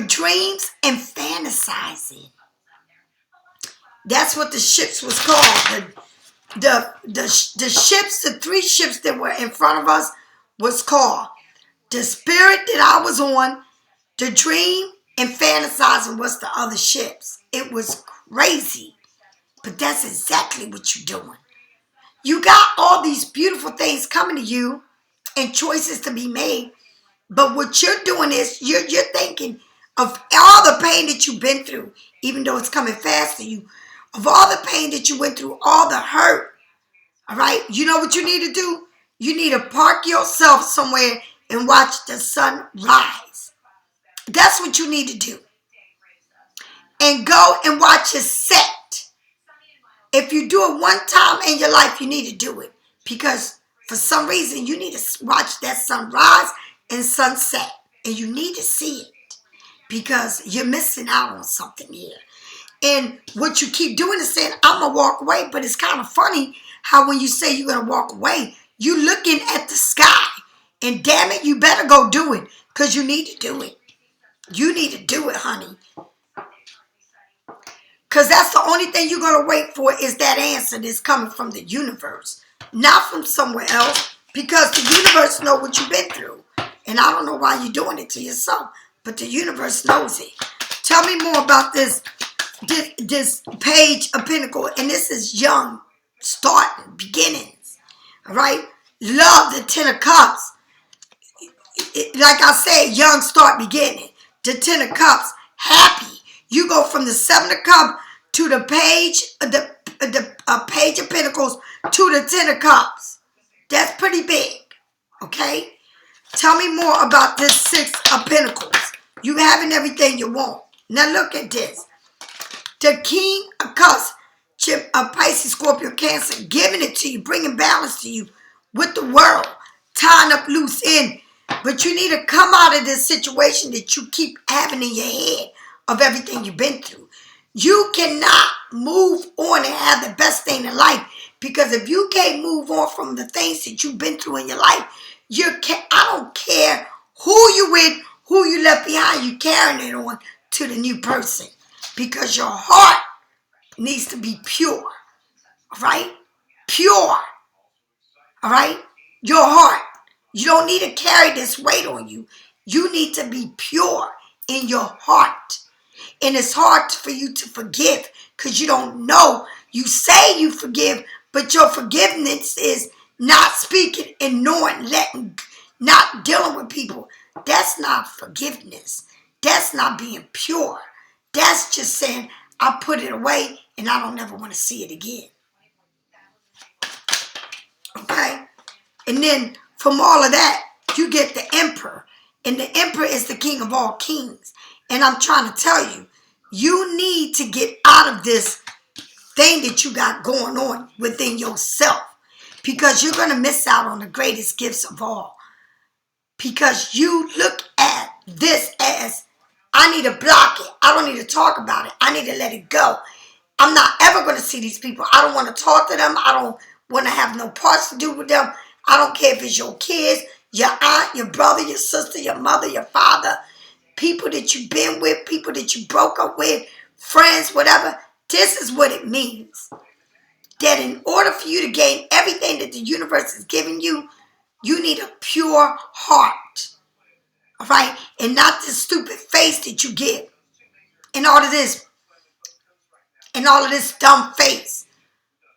dreams, and fantasizing. That's what the ships was called. The ships, the three ships that were in front of us was called the spirit that I was on, the dream, and fantasizing was the other ships. It was crazy. But that's exactly what you're doing. You got all these beautiful things coming to you and choices to be made. But what you're doing is you're thinking of all the pain that you've been through, even though it's coming fast to you, of all the pain that you went through, all the hurt. All right? You know what you need to do? You need to park yourself somewhere and watch the sun rise. That's what you need to do. And go and watch it set. If you do it one time in your life, you need to do it. Because for some reason, you need to watch that sunrise and sunset. And you need to see it. Because you're missing out on something here. And what you keep doing is saying, I'm going to walk away. But it's kind of funny how when you say you're going to walk away, you're looking at the sky. And damn it, you better go do it. Because you need to do it. You need to do it, honey. Because that's the only thing you're going to wait for is that answer that's coming from the universe. Not from somewhere else. Because the universe knows what you've been through. And I don't know why you're doing it to yourself. But the universe knows it. Tell me more about this page of Pentacle. And this is young, starting, beginnings. All right? Love the Ten of Cups. Like I said, young, start, beginning. The Ten of Cups, happy. You go from the Seven of Cups to the page, the Page of Pentacles to the Ten of Cups. That's pretty big. Okay? Tell me more about this Six of Pentacles. You having everything you want. Now look at this. The King of Cups, Pisces, Scorpio, Cancer, giving it to you, bringing balance to you with the world, tying up loose end. But you need to come out of this situation that you keep having in your head of everything you've been through. You cannot move on and have the best thing in life, because if you can't move on from the things that you've been through in your life, I don't care who you with, who you left behind, you carrying it on to the new person. Because your heart needs to be pure. All right? Pure. All right? Your heart. You don't need to carry this weight on you. You need to be pure in your heart. And it's hard for you to forgive because you don't know. You say you forgive, but your forgiveness is not speaking and knowing, not dealing with people. That's not forgiveness. That's not being pure. That's just saying, I put it away and I don't ever want to see it again. Okay? And then from all of that, you get the emperor. And the emperor is the king of all kings. And I'm trying to tell you, you need to get out of this thing that you got going on within yourself. Because you're going to miss out on the greatest gifts of all. Because you look at this as, I need to block it. I don't need to talk about it. I need to let it go. I'm not ever going to see these people. I don't want to talk to them. I don't want to have no parts to do with them. I don't care if it's your kids, your aunt, your brother, your sister, your mother, your father, people that you've been with, people that you broke up with, friends, whatever. This is what it means. That in order for you to gain everything that the universe is giving you, you need a pure heart. All right? And not this stupid face that you get. And all of this dumb face.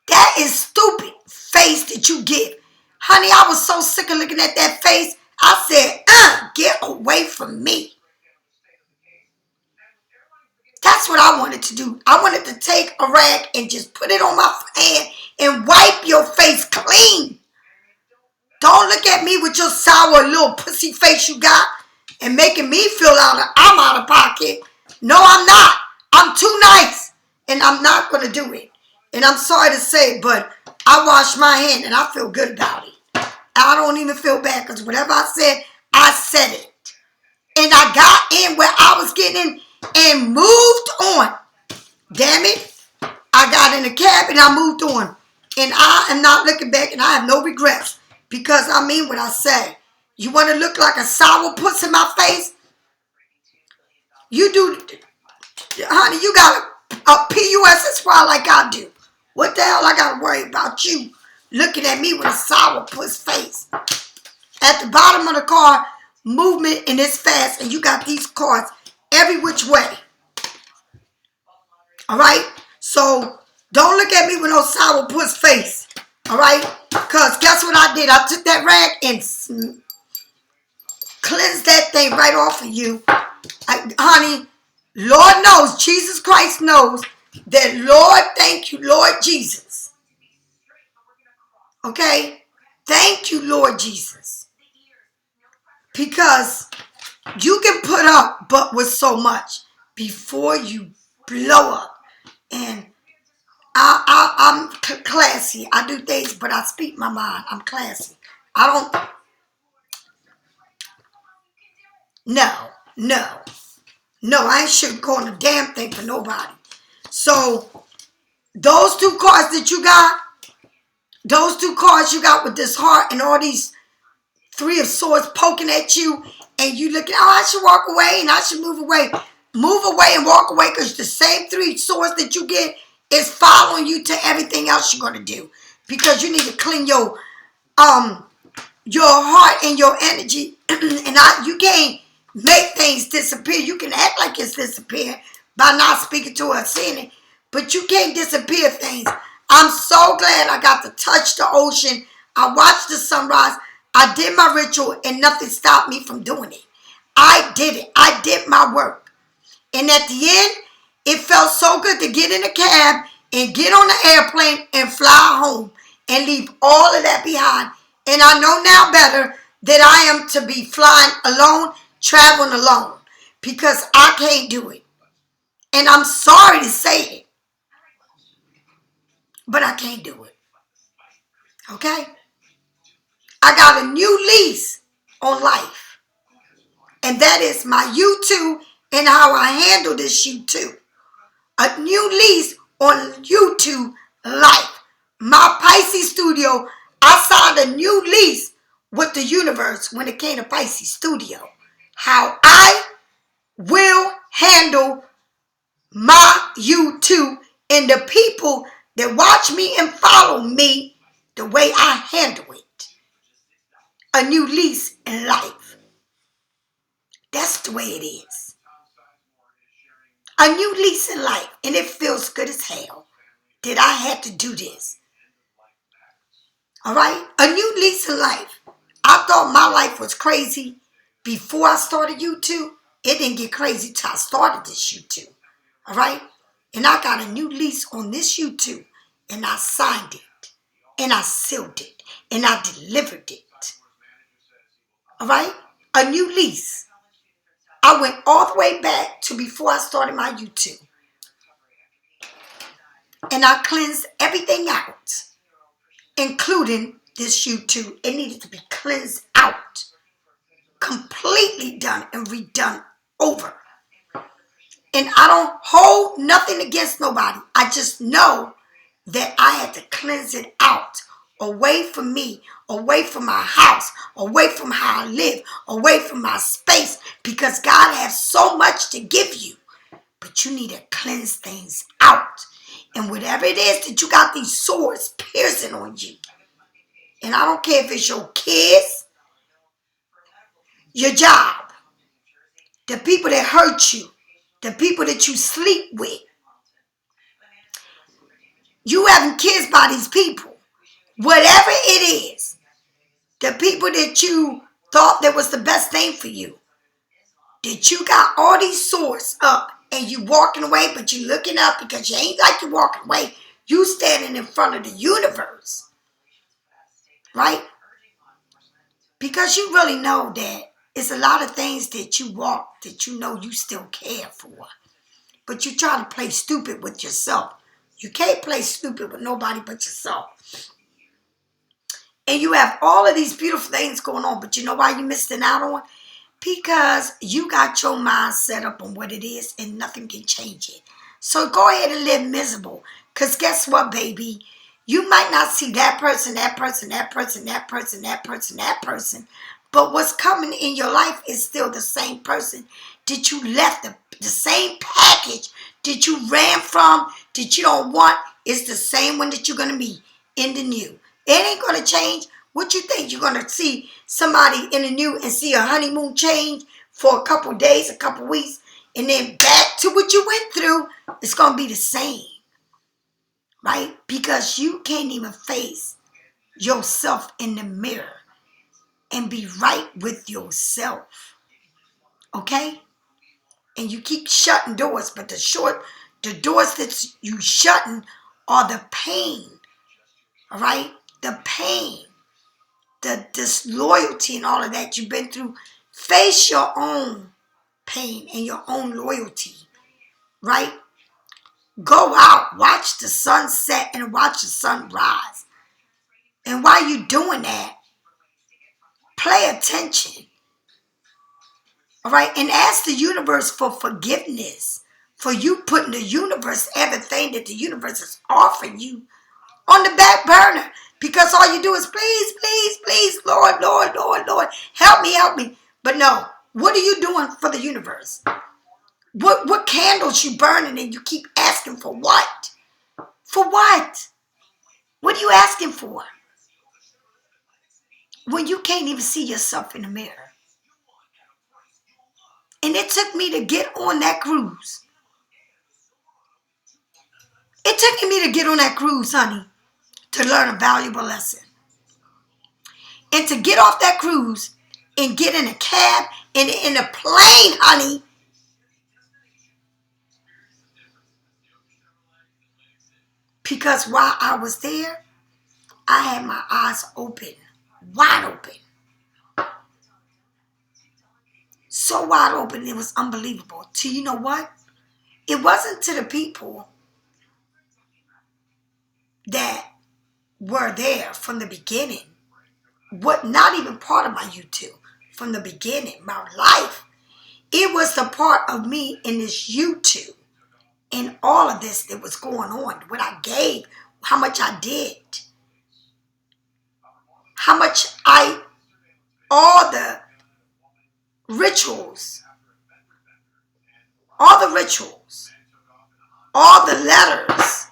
That is stupid face that you get. Honey, I was so sick of looking at that face. I said, get away from me. That's what I wanted to do. I wanted to take a rag and just put it on my hand and wipe your face clean. Don't look at me with your sour little pussy face you got and making me feel I'm out of pocket. No, I'm not. I'm too nice. And I'm not going to do it. And I'm sorry to say, but I washed my hand and I feel good about it. I don't even feel bad because whatever I said it. And I got in where I was getting in and moved on. Damn it. I got in the cab and I moved on. And I am not looking back and I have no regrets. Because I mean what I say. You want to look like a sour puss in my face? You do, honey, you got a PUSSY like I do. What the hell I got to worry about you looking at me with a sour puss face? At the bottom of the car, movement and it's fast and you got these cars every which way. All right? So don't look at me with no sour puss face. All right? Because guess what I did? I took that rag and cleansed that thing right off of you. Honey, Lord knows, Jesus Christ knows that, Lord, thank you, Lord Jesus. Okay? Thank you, Lord Jesus. Because you can put up but with so much before you blow up. And I'm classy. I do things, but I speak my mind. I'm classy. I don't. No, I ain't sugarcoating a damn thing for nobody. So, those two cards you got with this heart and all these three of swords poking at you, and you looking, I should walk away and I should move away. Move away and walk away because the same three swords that you get is following you to everything else you're going to do. Because you need to clean your heart and your energy. And you can't make things disappear. You can act like it's disappeared by not speaking to or seeing it. But you can't disappear things. I'm so glad I got to touch the ocean. I watched the sunrise. I did my ritual and nothing stopped me from doing it. I did it. I did my work. And at the end, it felt so good to get in a cab and get on the airplane and fly home and leave all of that behind. And I know now better that I am to be flying alone, traveling alone, because I can't do it. And I'm sorry to say it, but I can't do it. Okay? I got a new lease on life. And that is my you.To and how I handle this you.To. A new lease on you.To life. My Pisces Studio, I signed a new lease with the universe when it came to Pisces Studio. How I will handle my you.To and the people that watch me and follow me the way I handle it. A new lease in life. That's the way it is. A new lease in life. And it feels good as hell that I had to do this. All right? A new lease in life. I thought my life was crazy before I started you.To. It didn't get crazy till I started this you.To. All right? And I got a new lease on this you.To. And I signed it. and I sealed it, and I delivered it. All right? A new lease. I went all the way back to before I started my U.To. And I cleansed everything out, including this U.To. It needed to be cleansed out. Completely done and redone over. And I don't hold nothing against nobody. I just know that I had to cleanse it out. Away from me, away from my house, away from how I live, away from my space. Because God has so much to give you. But you need to cleanse things out. And whatever it is that you got these swords piercing on you. And I don't care if it's your kids, your job, the people that hurt you, the people that you sleep with. You having kids by these people. Whatever it is, the people that you thought that was the best thing for you, that you got all these swords up and you walking away, but you looking up because you ain't like you walking away. You standing in front of the universe, right? Because you really know that it's a lot of things that you walk that you know you still care for. But you try to play stupid with yourself. You can't play stupid with nobody but yourself. And you have all of these beautiful things going on, but you know why you're missing out on? Because you got your mind set up on what it is and nothing can change it. So go ahead and live miserable. Because guess what, baby? You might not see that person, that person, that person, that person, that person, that person. But what's coming in your life is still the same person that you left, the same package that you ran from, that you don't want. It's the same one that you're going to be in the new. It ain't going to change. What you think? You're going to see somebody in the new and see a honeymoon change for a couple days, a couple weeks, and then back to what you went through. It's going to be the same, right? Because you can't even face yourself in the mirror and be right with yourself, okay? And you keep shutting doors, but the doors that you shutting are the pain, all right? The pain, the disloyalty and all of that you've been through. Face your own pain and your own loyalty, right? Go out, watch the sun set and watch the sun rise. And while you're doing that, pay attention, all right? And ask the universe for forgiveness for you putting the universe, everything that the universe is offering you, on the back burner. Because all you do is please, please, please, Lord, Lord, Lord, Lord, help me, help me. But no, what are you doing for the universe? What candles you burning and you keep asking for what? For what? What are you asking for? When you can't even see yourself in the mirror. And it took me to get on that cruise. It took me to get on that cruise, honey, to learn a valuable lesson. And to get off that cruise and get in a cab and in a plane, honey. Because while I was there, I had my eyes open, wide open. So wide open, it was unbelievable. To you know what? It wasn't to the people that were there from the beginning. What, not even part of my U.To. From the beginning, my life. It was the part of me in this U.To. And all of this that was going on. What I gave, how much I did. How much all the rituals, all the rituals, all the letters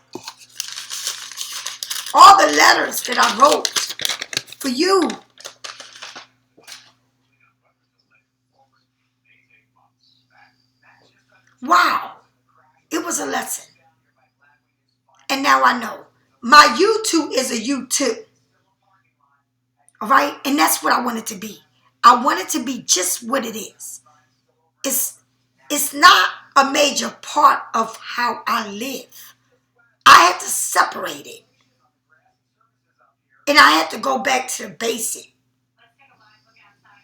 that I wrote for you. Wow, it was a lesson. And now I know. My U.To. is a U.To. All right? And that's what I want it to be. I want it to be just what it is. It's not a major part of how I live. I had to separate it. And I had to go back to the basic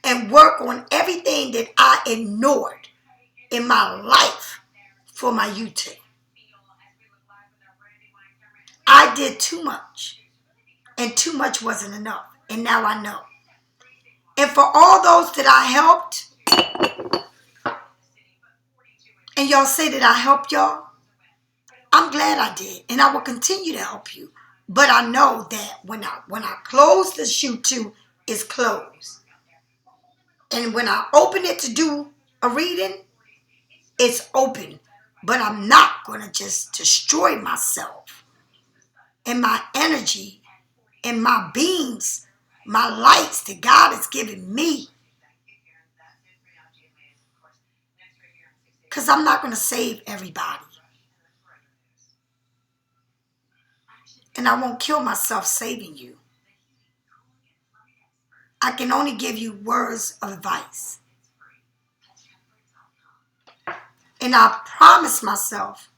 and work on everything that I ignored in my life for my you.To. I did too much, and too much wasn't enough, and now I know. And for all those that I helped, and y'all say that I helped y'all, I'm glad I did, and I will continue to help you. But I know that when I close the you.To, it's closed. And when I open it to do a reading, it's open. But I'm not going to just destroy myself and my energy and my beings, my lights that God has given me. Because I'm not going to save everybody. And I won't kill myself saving you. I can only give you words of advice. And I promise myself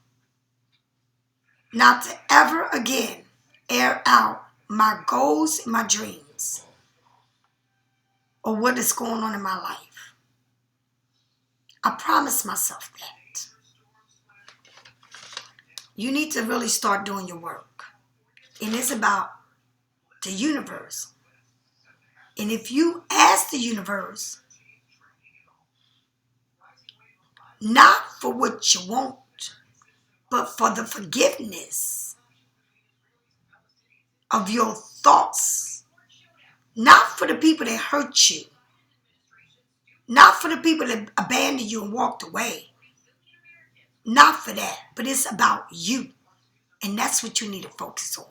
not to ever again air out my goals and my dreams or what is going on in my life. I promise myself that. You need to really start doing your work. And it's about the universe. And if you ask the universe, not for what you want, but for the forgiveness of your thoughts, not for the people that hurt you, not for the people that abandoned you and walked away, not for that, but it's about you. And that's what you need to focus on.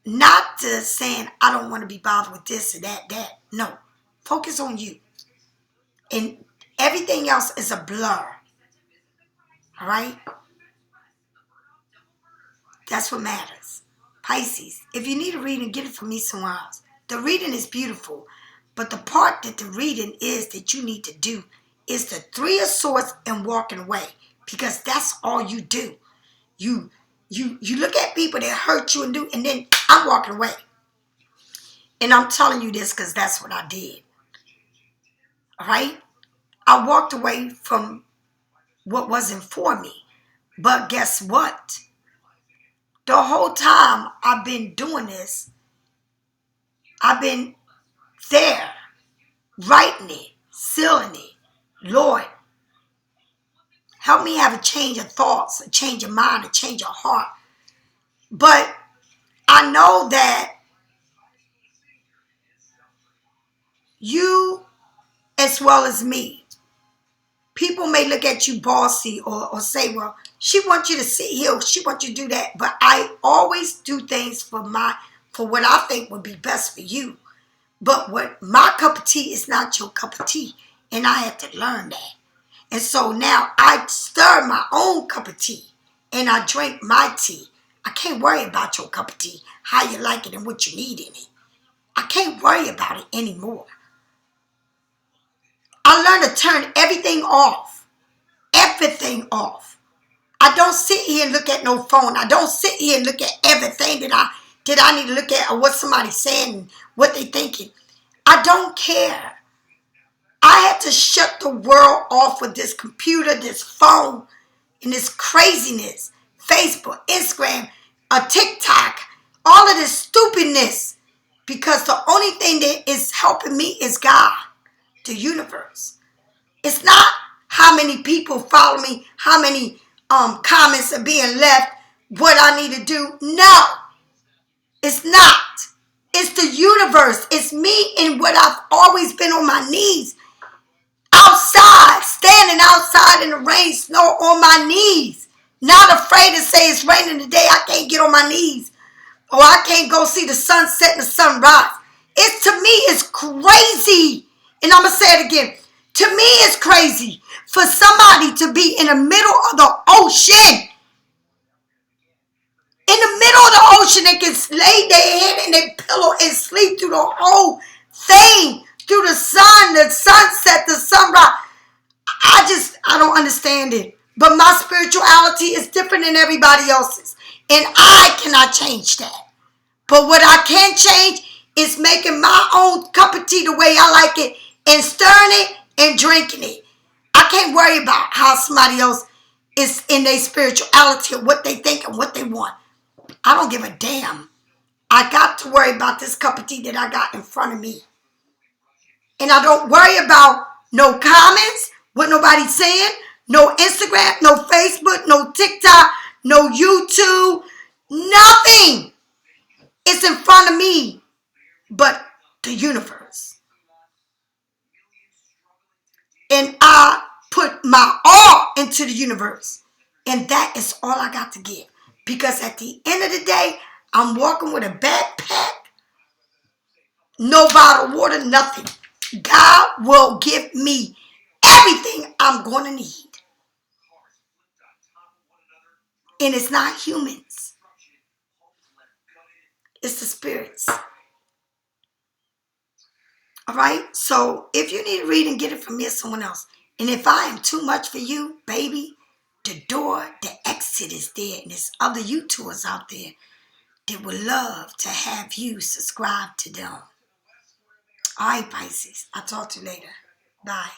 Not to saying, I don't want to be bothered with this or that. No. Focus on you. And everything else is a blur. All right? That's what matters. Pisces, if you need a reading, get it from me somewhere else. The reading is beautiful. But the part that the reading is that you need to do is the Three of Swords and walking away. Because that's all you do. You look at people that hurt you and then I'm walking away. And I'm telling you this because that's what I did. All right? I walked away from what wasn't for me. But guess what? The whole time I've been doing this, I've been there, writing it, sealing it. Lord, help me have a change of thoughts, a change of mind, a change of heart. But I know that you, as well as me, people may look at you bossy or say, well, she wants you to sit here, she wants you to do that. But I always do things for what I think would be best for you. But what my cup of tea is not your cup of tea. And I had to learn that. And so now I stir my own cup of tea and I drink my tea. I can't worry about your cup of tea, how you like it and what you need in it. I can't worry about it anymore. I learned to turn everything off. Everything off. I don't sit here and look at no phone. I don't sit here and look at everything that I need to look at or what somebody's saying and what they thinking. I don't care. I had to shut the world off with this computer, this phone, and this craziness. Facebook, Instagram, TikTok, all of this stupidness. Because the only thing that is helping me is God, the universe. It's not how many people follow me, how many comments are being left, what I need to do. No, it's not. It's the universe. It's me and what I've always been on my knees. Outside, standing outside in the rain, snow, on my knees. Not afraid to say it's raining today, I can't get on my knees. Or I can't go see the sunset and the sunrise. To me, it's crazy. And I'm going to say it again. To me, it's crazy for somebody to be in the middle of the ocean. In the middle of the ocean, they can lay their head in their pillow and sleep through the whole thing. Through the sun, the sunset, the sunrise. I don't understand it. But my spirituality is different than everybody else's. And I cannot change that. But what I can change is making my own cup of tea the way I like it and stirring it and drinking it. I can't worry about how somebody else is in their spirituality or what they think and what they want. I don't give a damn. I got to worry about this cup of tea that I got in front of me. And I don't worry about no comments, what nobody's saying, no Instagram, no Facebook, no TikTok, no YouTube, nothing. It's in front of me but the universe. And I put my all into the universe. And that is all I got to give. Because at the end of the day, I'm walking with a backpack, no bottled water, nothing. God will give me everything I'm going to need. And it's not humans. It's the spirits. All right? So if you need to read and get it from me or someone else. And if I am too much for you, baby, the door, the exit is there. And there's other you-Toers out there that would love to have you subscribe to them. All right, Pisces. I'll talk to you later. Bye.